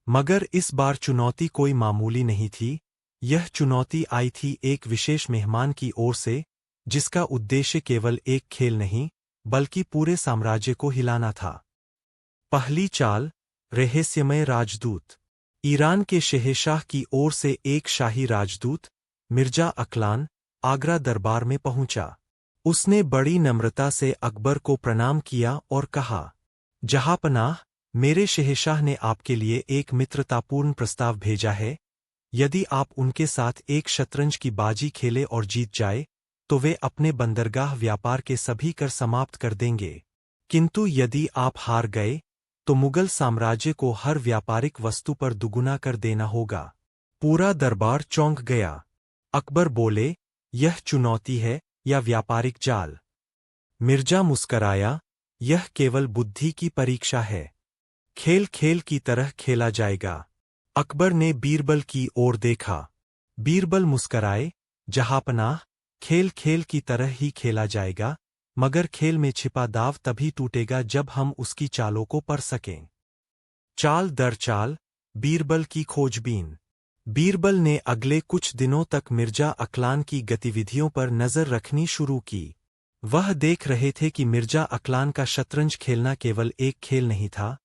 मगर इस बार चुनौती कोई मामूली नहीं थी। यह चुनौती आई थी एक विशेष मेहमान की ओर से, जिसका उद्देश्य केवल एक खेल नहीं, बल्कि पूरे साम्राज्य को हिलाना था। पहली चाल, रहस्यमय राजदूत। ईरान के शहंशाह की ओर से एक शाही राजदूत, मिर्जा अकलान, आगरा दरबार में पहुंचा। उसने बड़ी नम्रता से अकबर को प्रणाम किया और कहा, जहांपनाह, मेरे शहंशाह ने आपके लिए एक मित्रतापूर्ण प्रस्ताव भेजा है। यदि आप उनके साथ एक शतरंज की बाजी खेले और जीत जाए, तो वे अपने बंदरगाह व्यापार के सभी कर समाप्त कर देंगे। किंतु यदि आप हार गए, तो मुगल साम्राज्य को हर व्यापारिक वस्तु पर दुगुना कर देना होगा। पूरा दरबार चौंक गया। अकबर बोले, यह चुनौती है या व्यापारिक जाल? मिर्जा मुस्कराया, यह केवल बुद्धि की परीक्षा है। खेल खेल की तरह खेला जाएगा। अकबर ने बीरबल की ओर देखा। बीरबल मुस्कराए, जहांपनाह, खेल खेल की तरह ही खेला जाएगा, मगर खेल में छिपा दाव तभी टूटेगा जब हम उसकी चालों को पढ़ सकें। चाल दर चाल, बीरबल की खोजबीन। बीरबल ने अगले कुछ दिनों तक मिर्जा अकलान की गतिविधियों पर नजर रखनी शुरू की। वह देख रहे थे कि मिर्जा अकलान का शतरंज खेलना केवल एक खेल नहीं था,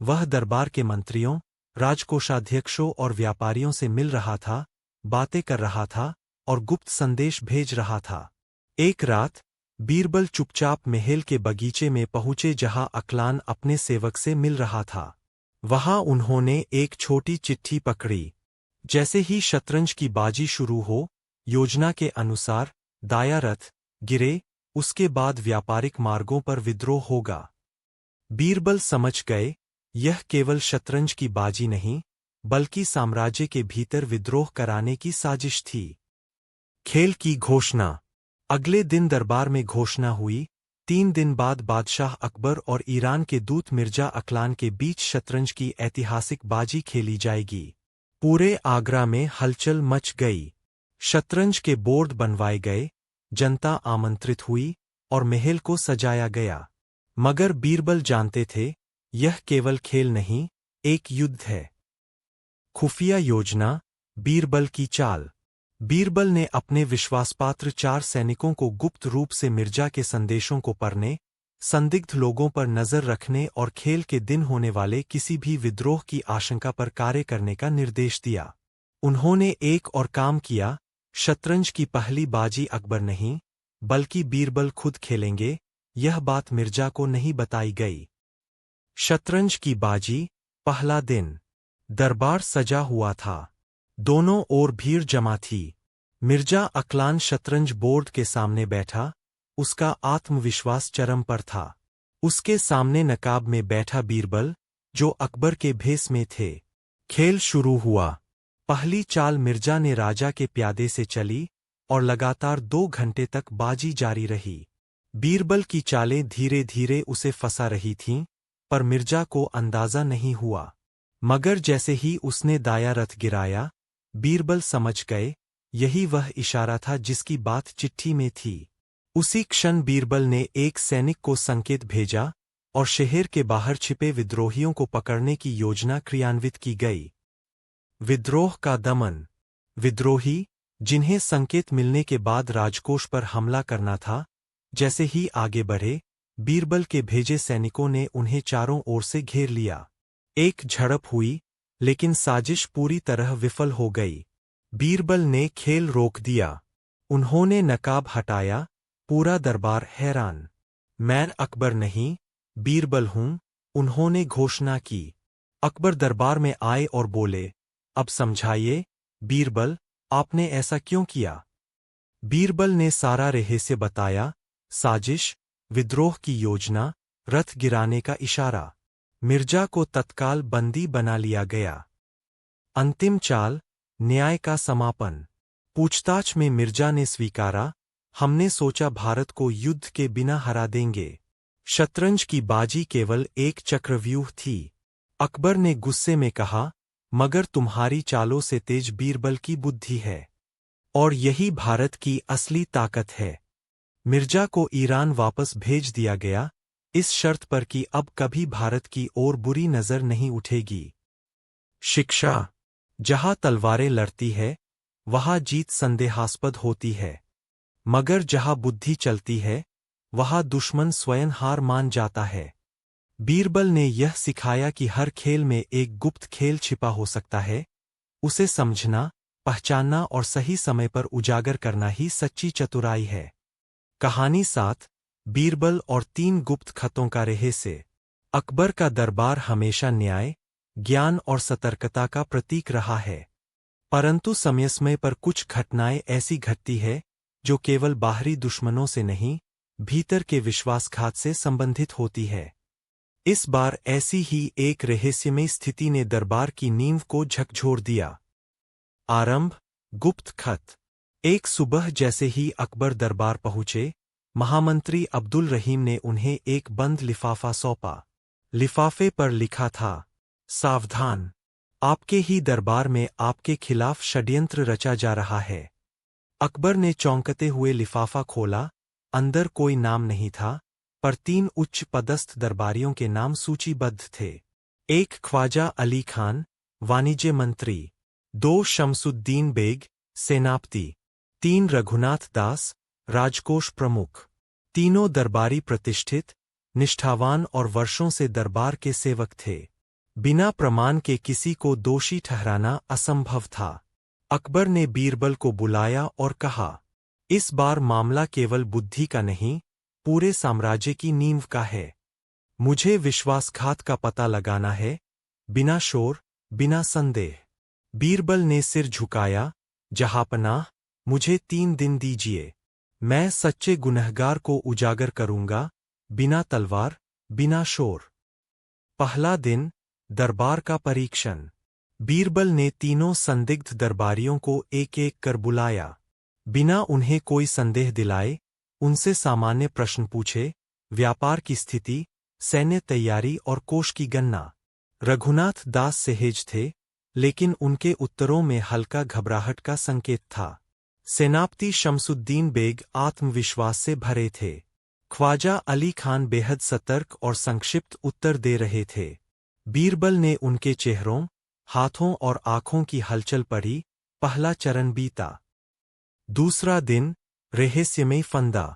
वह दरबार के मंत्रियों, राजकोषाध्यक्षों और व्यापारियों से मिल रहा था, बातें कर रहा था और गुप्त संदेश भेज रहा था। एक रात बीरबल चुपचाप महल के बगीचे में पहुंचे जहां अकलान अपने सेवक से मिल रहा था। वहां उन्होंने एक छोटी चिट्ठी पकड़ी। जैसे ही शतरंज की बाजी शुरू हो, योजना के अनुसार दाया रथ गिरे, उसके बाद व्यापारिक मार्गों पर विद्रोह होगा। बीरबल समझ गए, यह केवल शतरंज की बाजी नहीं, बल्कि साम्राज्य के भीतर विद्रोह कराने की साजिश थी। खेल की घोषणा। अगले दिन दरबार में घोषणा हुई, 3 दिन बाद बादशाह अकबर और ईरान के दूत मिर्जा अकलान के बीच शतरंज की ऐतिहासिक बाजी खेली जाएगी। पूरे आगरा में हलचल मच गई। शतरंज के बोर्ड बनवाए गए, जनता आमंत्रित हुई और महल को सजाया गया। मगर बीरबल जानते थे, यह केवल खेल नहीं, एक युद्ध है। खुफिया योजना, बीरबल की चाल। बीरबल ने अपने विश्वासपात्र 4 सैनिकों को गुप्त रूप से मिर्जा के संदेशों को पढ़ने, संदिग्ध लोगों पर नजर रखने और खेल के दिन होने वाले किसी भी विद्रोह की आशंका पर कार्य करने का निर्देश दिया। उन्होंने एक और काम किया, शतरंज की पहली बाजी अकबर नहीं, बल्कि बीरबल खुद खेलेंगे। यह बात मिर्जा को नहीं बताई गई। शतरंज की बाजी, पहला दिन। दरबार सजा हुआ था। दोनों ओर भीड़ जमा थी। मिर्जा अकलान शतरंज बोर्ड के सामने बैठा, उसका आत्मविश्वास चरम पर था। उसके सामने नकाब में बैठा बीरबल, जो अकबर के भेस में थे। खेल शुरू हुआ। पहली चाल मिर्जा ने राजा के प्यादे से चली और लगातार 2 घंटे तक बाजी जारी रही। बीरबल की चालें धीरे धीरे उसे फंसा रही थीं, पर मिर्जा को अंदाजा नहीं हुआ। मगर जैसे ही उसने दाया रथ गिराया, बीरबल समझ गए, यही वह इशारा था जिसकी बात चिट्ठी में थी। उसी क्षण बीरबल ने एक सैनिक को संकेत भेजा और शहर के बाहर छिपे विद्रोहियों को पकड़ने की योजना क्रियान्वित की गई। विद्रोह का दमन। विद्रोही, जिन्हें संकेत मिलने के बाद राजकोष पर हमला करना था, जैसे ही आगे बढ़े, बीरबल के भेजे सैनिकों ने उन्हें चारों ओर से घेर लिया। एक झड़प हुई, लेकिन साजिश पूरी तरह विफल हो गई। बीरबल ने खेल रोक दिया। उन्होंने नकाब हटाया। पूरा दरबार हैरान। मैं अकबर नहीं, बीरबल हूं, उन्होंने घोषणा की। अकबर दरबार में आए और बोले, अब समझाइए, बीरबल, आपने ऐसा क्यों किया? बीरबल ने सारा रहस्य बताया, साजिश, विद्रोह की योजना, रथ गिराने का इशारा। मिर्जा को तत्काल बंदी बना लिया गया। अंतिम चाल, न्याय का समापन। पूछताछ में मिर्जा ने स्वीकारा, हमने सोचा भारत को युद्ध के बिना हरा देंगे। शतरंज की बाजी केवल एक चक्रव्यूह थी। अकबर ने गुस्से में कहा, मगर तुम्हारी चालों से तेज बीरबल की बुद्धि है। और यही भारत की असली ताकत है। मिर्जा को ईरान वापस भेज दिया गया, इस शर्त पर कि अब कभी भारत की ओर बुरी नजर नहीं उठेगी। शिक्षा। जहां तलवारें लड़ती है वहां जीत संदेहास्पद होती है, मगर जहां बुद्धि चलती है वहां दुश्मन स्वयं हार मान जाता है। बीरबल ने यह सिखाया कि हर खेल में एक गुप्त खेल छिपा हो सकता है, उसे समझना, पहचानना और सही समय पर उजागर करना ही सच्ची चतुराई है। कहानी 7, बीरबल और 3 गुप्त खतों का रहस्य। अकबर का दरबार हमेशा न्याय, ज्ञान और सतर्कता का प्रतीक रहा है, परंतु समय समय पर कुछ घटनाएं ऐसी घटती है जो केवल बाहरी दुश्मनों से नहीं, भीतर के विश्वासघात से संबंधित होती है। इस बार ऐसी ही एक रहस्यमयी स्थिति ने दरबार की नींव को झकझोर दिया। आरंभ। गुप्त खत। एक सुबह जैसे ही अकबर दरबार पहुंचे, महामंत्री अब्दुल रहीम ने उन्हें एक बंद लिफाफा सौंपा। लिफाफे पर लिखा था, सावधान, आपके ही दरबार में आपके खिलाफ षड्यंत्र रचा जा रहा है। अकबर ने चौंकते हुए लिफाफा खोला, अंदर कोई नाम नहीं था, पर 3 उच्च पदस्थ दरबारियों के नाम सूचीबद्ध थे। 1 ख्वाजा अली खान, वाणिज्य मंत्री। 2 शमसुद्दीन बेग, सेनापति। 3 रघुनाथ दास, राजकोष प्रमुख। तीनों दरबारी प्रतिष्ठित, निष्ठावान और वर्षों से दरबार के सेवक थे। बिना प्रमाण के किसी को दोषी ठहराना असंभव था। अकबर ने बीरबल को बुलाया और कहा, इस बार मामला केवल बुद्धि का नहीं, पूरे साम्राज्य की नींव का है। मुझे विश्वासघात का पता लगाना है, बिना शोर, बिना संदेह। बीरबल ने सिर झुकाया, जहांपनाह, मुझे 3 दिन दीजिए। मैं सच्चे गुनहगार को उजागर करूंगा, बिना तलवार, बिना शोर। पहला दिन, दरबार का परीक्षण। बीरबल ने तीनों संदिग्ध दरबारियों को एक-एक कर बुलाया। बिना उन्हें कोई संदेह दिलाए, उनसे सामान्य प्रश्न पूछे, व्यापार की स्थिति, सैन्य तैयारी और कोष की गणना। रघुनाथ दास सहज थे, लेकिन उनके उत्तरों में हल्का घबराहट का संकेत था। सेनापति शमसुद्दीन बेग आत्मविश्वास से भरे थे। ख्वाजा अली खान बेहद सतर्क और संक्षिप्त उत्तर दे रहे थे। बीरबल ने उनके चेहरों, हाथों और आंखों की हलचल पढ़ी, पहला चरण बीता। दूसरा दिन, रहस्यमयी फंदा।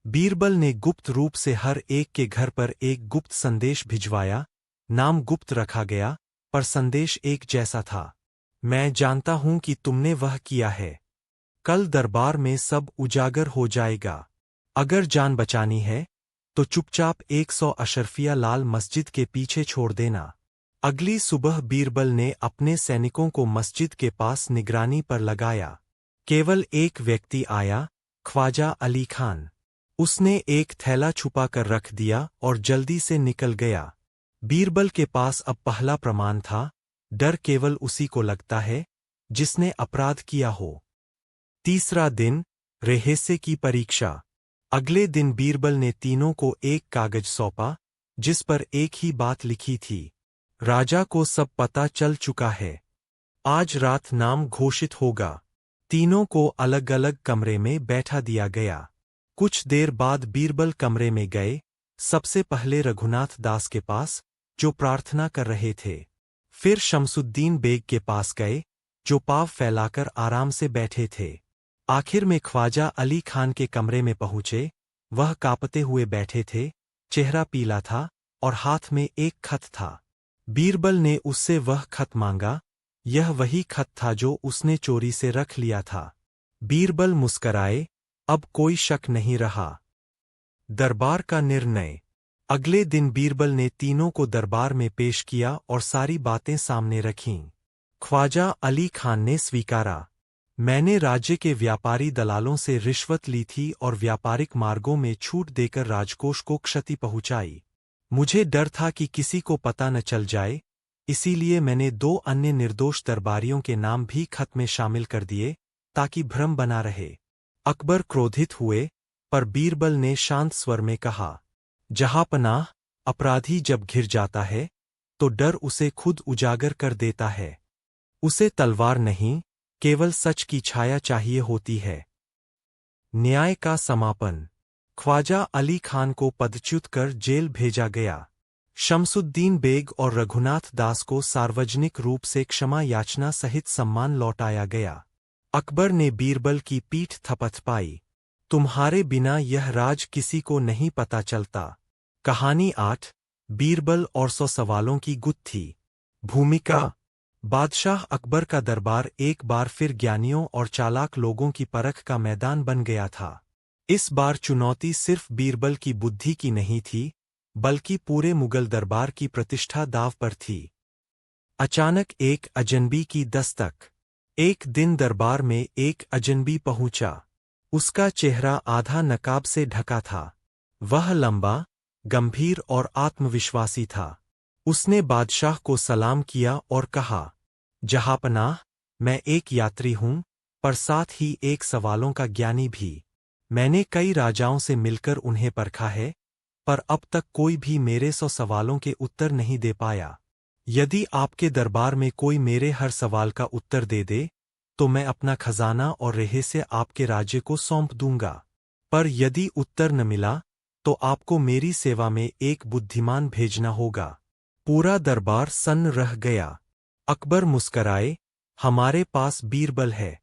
बीरबल ने गुप्त रूप से हर एक के घर पर एक गुप्त संदेश भिजवाया, नाम गुप्त रखा गया, पर संदेश एक जैसा था। मैं जानता हूं कि तुमने वह किया है। कल दरबार में सब उजागर हो जाएगा। अगर जान बचानी है, तो चुपचाप 100 अशरफिया लाल मस्जिद के पीछे छोड़ देना। अगली सुबह बीरबल ने अपने सैनिकों को मस्जिद के पास निगरानी पर लगाया। केवल एक व्यक्ति आया, ख्वाजा अली खान। उसने एक थैला छुपा कर रख दिया और जल्दी से निकल गया। बीरबल के पास अब पहला प्रमाण था, डर केवल उसी को लगता है जिसने अपराध किया हो। तीसरा दिन, रहस्य की परीक्षा। अगले दिन बीरबल ने तीनों को एक कागज सौंपा, जिस पर एक ही बात लिखी थी, राजा को सब पता चल चुका है। आज रात नाम घोषित होगा। तीनों को अलग अलग कमरे में बैठा दिया गया। कुछ देर बाद बीरबल कमरे में गए, सबसे पहले रघुनाथ दास के पास, जो प्रार्थना कर रहे थे। फिर शमसुद्दीन बेग के पास गए, जो पाँव फैलाकर आराम से बैठे थे। आखिर में ख्वाजा अली खान के कमरे में पहुंचे, वह कांपते हुए बैठे थे, चेहरा पीला था और हाथ में एक खत था। बीरबल ने उससे वह खत मांगा, यह वही खत था जो उसने चोरी से रख लिया था। बीरबल मुस्कराए, अब कोई शक नहीं रहा। दरबार का निर्णय। अगले दिन बीरबल ने तीनों को दरबार में पेश किया और सारी बातें सामने रखीं। ख्वाजा अली खान ने स्वीकारा, मैंने राज्य के व्यापारी दलालों से रिश्वत ली थी और व्यापारिक मार्गों में छूट देकर राजकोष को क्षति पहुंचाई। मुझे डर था कि किसी को पता न चल जाए, इसीलिए मैंने 2 अन्य निर्दोष दरबारियों के नाम भी खत में शामिल कर दिए, ताकि भ्रम बना रहे। अकबर क्रोधित हुए, पर बीरबल ने शांत स्वर में कहा, जहांपनाह, अपराधी जब घिर जाता है, तो डर उसे खुद उजागर कर देता है। उसे तलवार नहीं, केवल सच की छाया चाहिए होती है। न्याय का समापन। ख्वाजा अली खान को पदच्युत कर जेल भेजा गया। शमसुद्दीन बेग और रघुनाथ दास को सार्वजनिक रूप से क्षमा याचना सहित सम्मान लौटाया गया। अकबर ने बीरबल की पीठ थपथपाई। तुम्हारे बिना यह राज किसी को नहीं पता चलता। कहानी 8 बीरबल और 100 सवालों की गुत्थी। भूमिका। बादशाह अकबर का दरबार एक बार फिर ज्ञानियों और चालाक लोगों की परख का मैदान बन गया था। इस बार चुनौती सिर्फ बीरबल की बुद्धि की नहीं थी, बल्कि पूरे मुगल दरबार की प्रतिष्ठा दांव पर थी। अचानक एक अजनबी की दस्तक। एक दिन दरबार में एक अजनबी पहुंचा। उसका चेहरा आधा नकाब से ढका था। वह लंबा, गंभीर और आत्मविश्वासी था। उसने बादशाह को सलाम किया और कहा, जहांपनाह, मैं एक यात्री हूं, पर साथ ही एक सवालों का ज्ञानी भी। मैंने कई राजाओं से मिलकर उन्हें परखा है, पर अब तक कोई भी मेरे 100 सवालों के उत्तर नहीं दे पाया। यदि आपके दरबार में कोई मेरे हर सवाल का उत्तर दे दे, तो मैं अपना खजाना और रहस्य आपके राज्य को सौंप दूंगा। पर यदि उत्तर न मिला, तो आपको मेरी सेवा में एक बुद्धिमान भेजना होगा। पूरा दरबार सन्न रह गया। अकबर मुस्कराए, हमारे पास बीरबल है।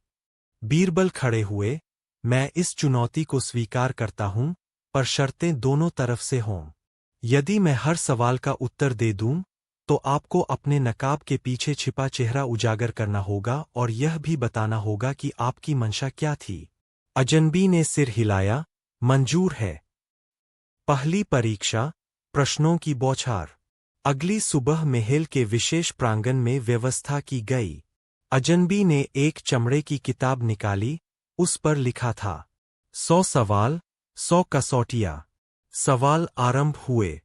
बीरबल खड़े हुए, मैं इस चुनौती को स्वीकार करता हूं, पर शर्तें दोनों तरफ से हों। यदि मैं हर सवाल का उत्तर दे दूं, तो आपको अपने नकाब के पीछे छिपा चेहरा उजागर करना होगा और यह भी बताना होगा कि आपकी मंशा क्या थी। अजनबी ने सिर हिलाया, मंजूर है। पहली परीक्षा, प्रश्नों की बौछार। अगली सुबह महल के विशेष प्रांगण में व्यवस्था की गई। अजनबी ने एक चमड़े की किताब निकाली, उस पर लिखा था, 100 सवाल, 100 कसौटियां। सवाल आरंभ हुए।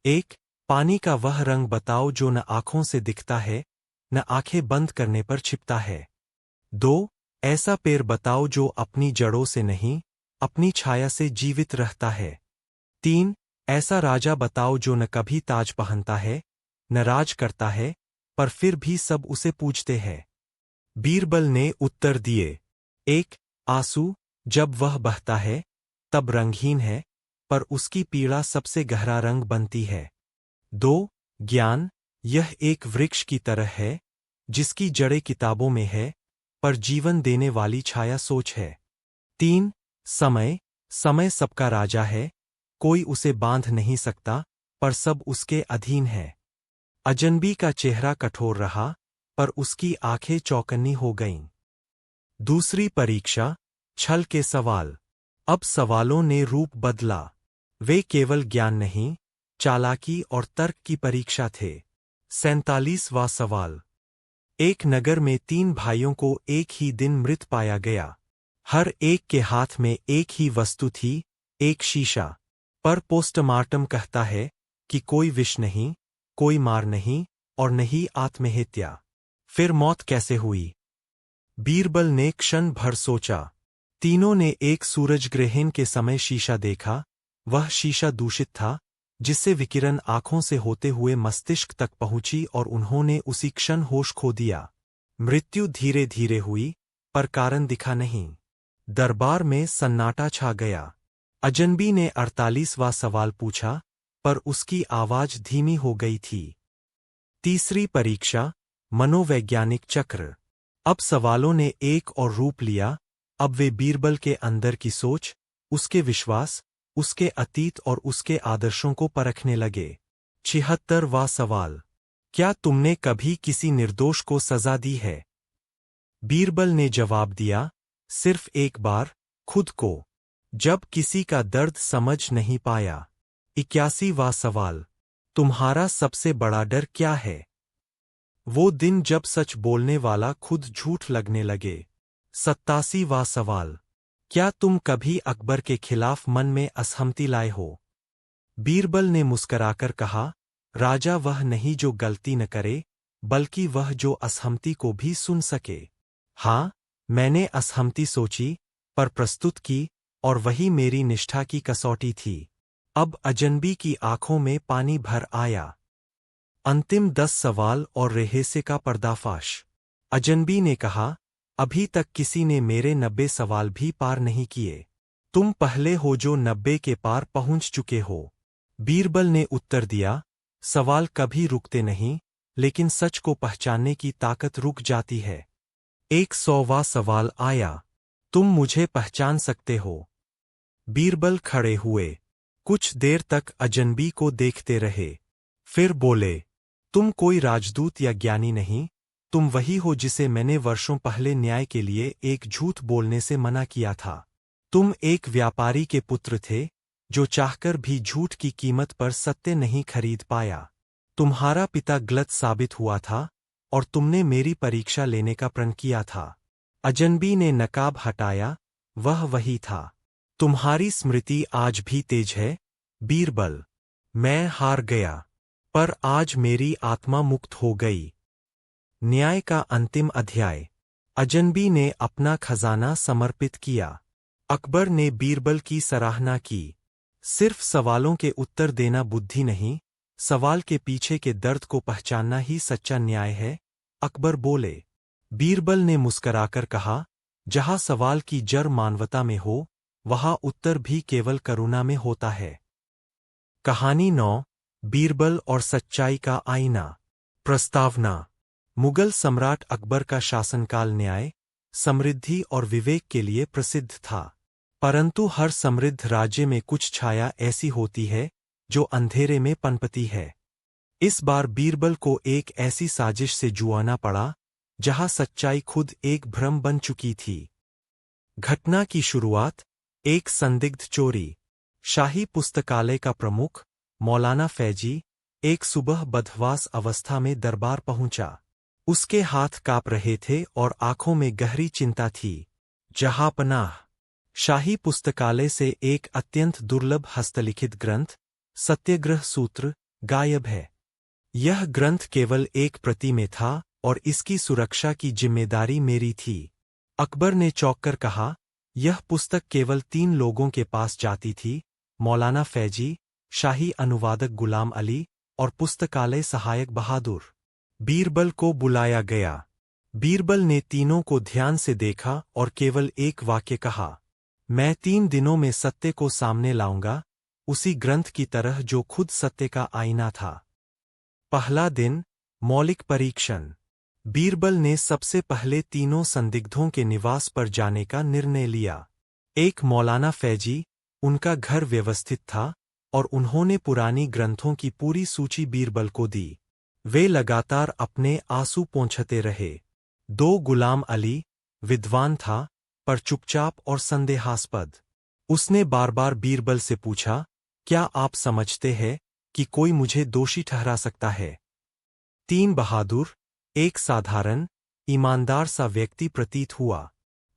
1. पानी का वह रंग बताओ जो न आंखों से दिखता है, न आंखें बंद करने पर छिपता है। 2. ऐसा पेड़ बताओ जो अपनी जड़ों से नहीं, अपनी छाया से जीवित रहता है। 3. ऐसा राजा बताओ जो न कभी ताज पहनता है, न राज करता है, पर फिर भी सब उसे पूजते हैं। बीरबल ने उत्तर दिए। 1. आंसू, जब वह बहता है, तब रंगहीन है, पर उसकी पीड़ा सबसे गहरा रंग बनती है। 2. ज्ञान, यह एक वृक्ष की तरह है, जिसकी जड़ें किताबों में है, पर जीवन देने वाली छाया सोच है। 3. समय, समय सबका राजा है, कोई उसे बांध नहीं सकता, पर सब उसके अधीन है। अजनबी का चेहरा कठोर रहा, पर उसकी आंखें चौकन्नी हो गईं। दूसरी परीक्षा, छल के सवाल। अब सवालों ने रूप बदला। वे केवल ज्ञान नहीं, चालाकी और तर्क की परीक्षा थे। 47वां सवाल। एक नगर में 3 भाइयों को एक ही दिन मृत पाया गया। हर एक के हाथ में एक ही वस्तु थी, एक शीशा। पर पोस्टमार्टम कहता है कि कोई विष नहीं, कोई मार नहीं, और नहीं आत्महत्या। फिर मौत कैसे हुई? बीरबल ने क्षण भर सोचा। तीनों ने एक सूरजग्रहण के समय शीशा देखा। वह शीशा दूषित था, जिससे विकिरण आंखों से होते हुए मस्तिष्क तक पहुंची और उन्होंने उसी क्षण होश खो दिया। मृत्यु धीरे धीरे हुई, पर कारण दिखा नहीं। दरबार में सन्नाटा छा गया। अजनबी ने 48वां सवाल पूछा, पर उसकी आवाज धीमी हो गई थी। तीसरी परीक्षा, मनोवैज्ञानिक चक्र। अब सवालों ने एक और रूप लिया। अब वे बीरबल के अंदर की सोच, उसके विश्वास, उसके अतीत और उसके आदर्शों को परखने लगे। 76वां सवाल। क्या तुमने कभी किसी निर्दोष को सजा दी है? बीरबल ने जवाब दिया, सिर्फ एक बार, खुद को, जब किसी का दर्द समझ नहीं पाया। 81वां सवाल। तुम्हारा सबसे बड़ा डर क्या है? वो दिन जब सच बोलने वाला खुद झूठ लगने लगे। 87वां सवाल। क्या तुम कभी अकबर के खिलाफ मन में असहमति लाए हो? बीरबल ने मुस्कराकर कहा, राजा वह नहीं जो गलती न करे, बल्कि वह जो असहमति को भी सुन सके। हाँ, मैंने असहमति सोची, पर प्रस्तुत की, और वही मेरी निष्ठा की कसौटी थी। अब अजनबी की आंखों में पानी भर आया। अंतिम 10 सवाल और रहस्य का पर्दाफाश। अजनबी ने कहा, अभी तक किसी ने मेरे 90 सवाल भी पार नहीं किए। तुम पहले हो जो 90 के पार पहुंच चुके हो। बीरबल ने उत्तर दिया, सवाल कभी रुकते नहीं, लेकिन सच को पहचानने की ताकत रुक जाती है। 100वां सवाल आया, तुम मुझे पहचान सकते हो? बीरबल खड़े हुए, कुछ देर तक अजनबी को देखते रहे, फिर बोले, तुम कोई राजदूत या ज्ञानी नहीं, तुम वही हो जिसे मैंने वर्षों पहले न्याय के लिए एक झूठ बोलने से मना किया था। तुम एक व्यापारी के पुत्र थे, जो चाहकर भी झूठ की कीमत पर सत्य नहीं खरीद पाया। तुम्हारा पिता गलत साबित हुआ था, और तुमने मेरी परीक्षा लेने का प्रण किया था। अजनबी ने नकाब हटाया, वह वही था। तुम्हारी स्मृति आज भी तेज है, बीरबल। मैं हार गया, पर आज मेरी आत्मा मुक्त हो गई। न्याय का अंतिम अध्याय। अजनबी ने अपना खजाना समर्पित किया। अकबर ने बीरबल की सराहना की। सिर्फ सवालों के उत्तर देना बुद्धि नहीं, सवाल के पीछे के दर्द को पहचानना ही सच्चा न्याय है, अकबर बोले। बीरबल ने मुस्कराकर कहा, जहां सवाल की जड़ मानवता में हो, वहां उत्तर भी केवल करुणा में होता है। कहानी 9, बीरबल और सच्चाई का आईना। प्रस्तावना। मुगल सम्राट अकबर का शासनकाल न्याय, समृद्धि और विवेक के लिए प्रसिद्ध था। परंतु हर समृद्ध राज्य में कुछ छाया ऐसी होती है, जो अंधेरे में पनपती है। इस बार बीरबल को एक ऐसी साजिश से जुआना पड़ा, जहां सच्चाई खुद एक भ्रम बन चुकी थी। घटना की शुरुआत, एक संदिग्ध चोरी। शाही पुस्तकालय का प्रमुख, मौलाना फैजी, एक सुबह बदहवास अवस्था में दरबार पहुंचा। उसके हाथ कांप रहे थे और आंखों में गहरी चिंता थी। जहांपनाह, शाही पुस्तकालय से एक अत्यंत दुर्लभ हस्तलिखित ग्रंथ, सत्याग्रह सूत्र, गायब है। यह ग्रंथ केवल एक प्रति में था, और इसकी सुरक्षा की जिम्मेदारी मेरी थी। अकबर ने चौंककर कहा, यह पुस्तक केवल 3 लोगों के पास जाती थी, मौलाना फैजी, शाही अनुवादक गुलाम अली, और पुस्तकालय सहायक बहादुर। बीरबल को बुलाया गया। बीरबल ने तीनों को ध्यान से देखा और केवल एक वाक्य कहा, मैं 3 दिनों में सत्य को सामने लाऊंगा, उसी ग्रंथ की तरह जो खुद सत्य का आईना था। पहला दिन, मौलिक परीक्षण। बीरबल ने सबसे पहले तीनों संदिग्धों के निवास पर जाने का निर्णय लिया। एक मौलाना फैजी, उनका घर व्यवस्थित था, और उन्होंने पुरानी ग्रंथों की पूरी सूची बीरबल को दी। वे लगातार अपने आंसू पोंछते रहे। 2 गुलाम अली, विद्वान था, पर चुपचाप और संदेहास्पद। उसने बार बार बीरबल से पूछा, क्या आप समझते हैं कि कोई मुझे दोषी ठहरा सकता है? 3 बहादुर, एक साधारण, ईमानदार सा व्यक्ति प्रतीत हुआ।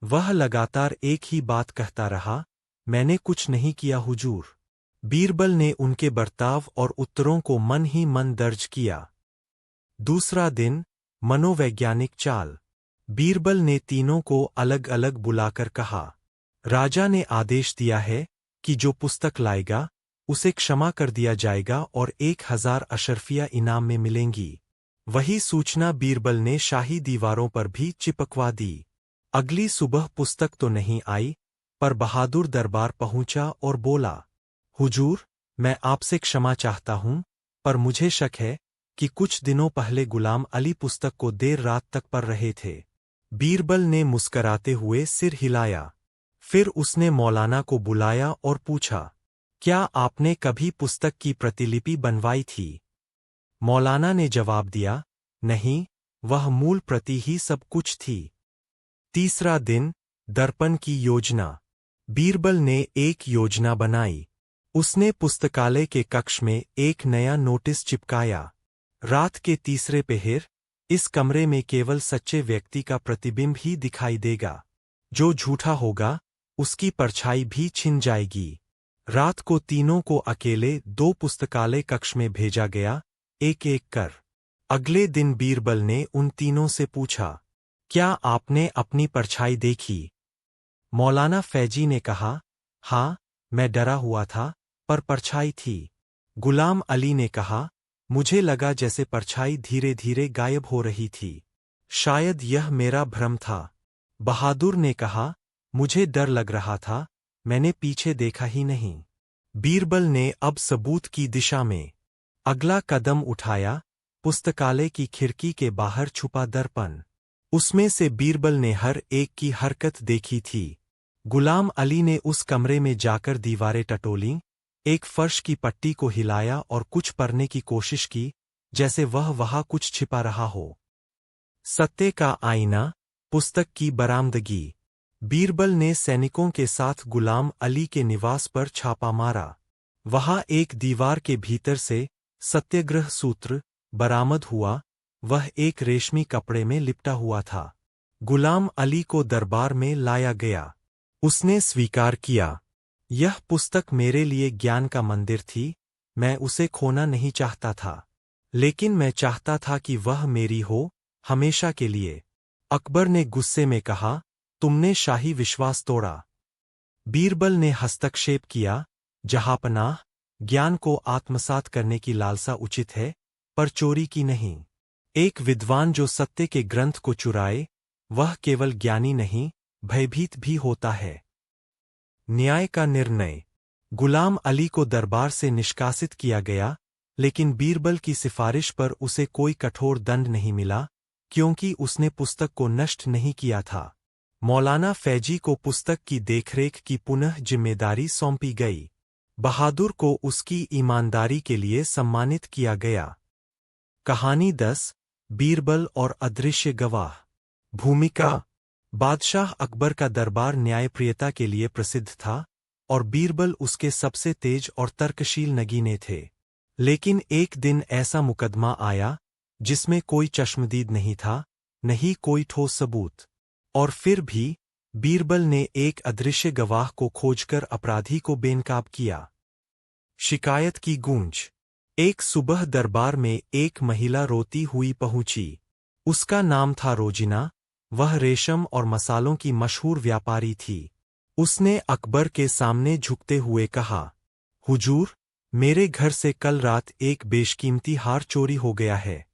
वह लगातार एक ही बात कहता रहा, मैंने कुछ नहीं किया हुजूर। बीरबल ने उनके बर्ताव और उत्तरों को मन ही मन दर्ज किया। दूसरा दिन, मनोवैज्ञानिक चाल। बीरबल ने तीनों को अलग अलग बुलाकर कहा, राजा ने आदेश दिया है कि जो पुस्तक लाएगा, उसे क्षमा कर दिया जाएगा और 1000 अशर्फिया इनाम में मिलेंगी। वही सूचना बीरबल ने शाही दीवारों पर भी चिपकवा दी। अगली सुबह पुस्तक तो नहीं आई, पर बहादुर दरबार पहुंचा और बोला, हुजूर, मैं आपसे क्षमा चाहता हूं, पर मुझे शक है कि कुछ दिनों पहले गुलाम अली पुस्तक को देर रात तक पढ़ रहे थे। बीरबल ने मुस्कराते हुए सिर हिलाया। फिर उसने मौलाना को बुलाया और पूछा, क्या आपने कभी पुस्तक की प्रतिलिपि बनवाई थी? मौलाना ने जवाब दिया, नहीं, वह मूल प्रति ही सब कुछ थी। तीसरा दिन, दर्पण की योजना। बीरबल ने एक योजना बनाई। उसने पुस्तकालय के कक्ष में एक नया नोटिस चिपकाया। रात के तीसरे पहर, इस कमरे में केवल सच्चे व्यक्ति का प्रतिबिंब ही दिखाई देगा। जो झूठा होगा, उसकी परछाई भी छिन जाएगी। रात को तीनों को अकेले 2 पुस्तकालय कक्ष में भेजा गया, एक एक कर। अगले दिन बीरबल ने उन तीनों से पूछा, क्या आपने अपनी परछाई देखी? मौलाना फैजी ने कहा, हाँ, मैं डरा हुआ था, पर परछाई थी। गुलाम अली ने कहा, मुझे लगा जैसे परछाई धीरे धीरे गायब हो रही थी। शायद यह मेरा भ्रम था। बहादुर ने कहा, मुझे डर लग रहा था, मैंने पीछे देखा ही नहीं। बीरबल ने अब सबूत की दिशा में अगला कदम उठाया। पुस्तकालय की खिड़की के बाहर छुपा दर्पण, उसमें से बीरबल ने हर एक की हरकत देखी थी। गुलाम अली ने उस कमरे में जाकर दीवारें टटोलीं, एक फर्श की पट्टी को हिलाया और कुछ पढ़ने की कोशिश की, जैसे वह वहां कुछ छिपा रहा हो। सत्य का आईना, पुस्तक की बरामदगी। बीरबल ने सैनिकों के साथ गुलाम अली के निवास पर छापा मारा। वहां एक दीवार के भीतर से सत्याग्रह सूत्र बरामद हुआ। वह एक रेशमी कपड़े में लिपटा हुआ था। गुलाम अली को दरबार में लाया गया। उसने स्वीकार किया, यह पुस्तक मेरे लिए ज्ञान का मंदिर थी, मैं उसे खोना नहीं चाहता था, लेकिन मैं चाहता था कि वह मेरी हो, हमेशा के लिए। अकबर ने गुस्से में कहा, तुमने शाही विश्वास तोड़ा। बीरबल ने हस्तक्षेप किया, जहांपनाह, ज्ञान को आत्मसात करने की लालसा उचित है, पर चोरी की नहीं। एक विद्वान जो सत्य के ग्रंथ को चुराए, वह केवल ज्ञानी नहीं, भयभीत भी होता है। न्याय का निर्णय। गुलाम अली को दरबार से निष्कासित किया गया, लेकिन बीरबल की सिफारिश पर उसे कोई कठोर दंड नहीं मिला, क्योंकि उसने पुस्तक को नष्ट नहीं किया था। मौलाना फैजी को पुस्तक की देखरेख की पुनः जिम्मेदारी सौंपी गई। बहादुर को उसकी ईमानदारी के लिए सम्मानित किया गया। कहानी 10, बीरबल और अदृश्य गवाह। भूमिका। बादशाह अकबर का दरबार न्यायप्रियता के लिए प्रसिद्ध था, और बीरबल उसके सबसे तेज और तर्कशील नगीने थे। लेकिन एक दिन ऐसा मुकदमा आया, जिसमें कोई चश्मदीद नहीं था, नहीं कोई ठोस सबूत। और फिर भी बीरबल ने एक अदृश्य गवाह को खोजकर अपराधी को बेनकाब किया। शिकायत की गूंज। एक सुबह दरबार में एक महिला रोती हुई पहुंची। उसका नाम था रोजिना। वह रेशम और मसालों की मशहूर व्यापारी थी। उसने अकबर के सामने झुकते हुए कहा, हुजूर, मेरे घर से कल रात एक बेशकीमती हार चोरी हो गया है।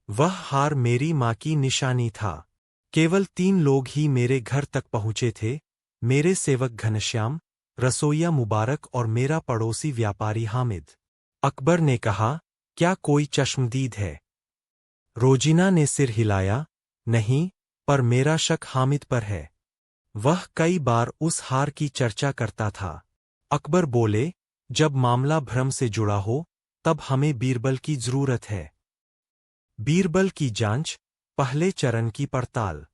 वह हार मेरी माँ की निशानी था। केवल 3 लोग ही मेरे घर तक पहुँचे थे, मेरे सेवक घनश्याम, रसोइया मुबारक और मेरा पड़ोसी व्यापारी हामिद। अकबर ने कहा, क्या कोई चश्मदीद है? रोजिना ने सिर हिलाया, नहीं, पर मेरा शक हामिद पर है। वह कई बार उस हार की चर्चा करता था। अकबर बोले, जब मामला भ्रम से जुड़ा हो, तब हमें बीरबल की जरूरत है। बीरबल की जांच, पहले चरण की पड़ताल।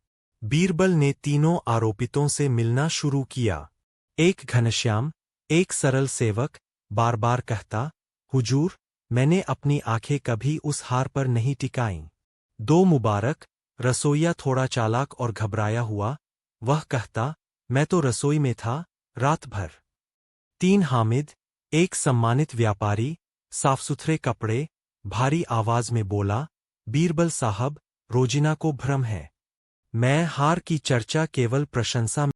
बीरबल ने तीनों आरोपितों से मिलना शुरू किया। एक घनश्याम, एक सरल सेवक, बार बार कहता, हुजूर, मैंने अपनी आंखें कभी उस हार पर नहीं टिकाईं। 2 मुबारक, रसोइया थोड़ा चालाक और घबराया हुआ, वह कहता, मैं तो रसोई में था, रात भर। 3 हामिद, एक सम्मानित व्यापारी, साफ सुथरे कपड़े, भारी आवाज में बोला, बीरबल साहब, रोजिना को भ्रम है। मैं हार की चर्चा केवल प्रशंसा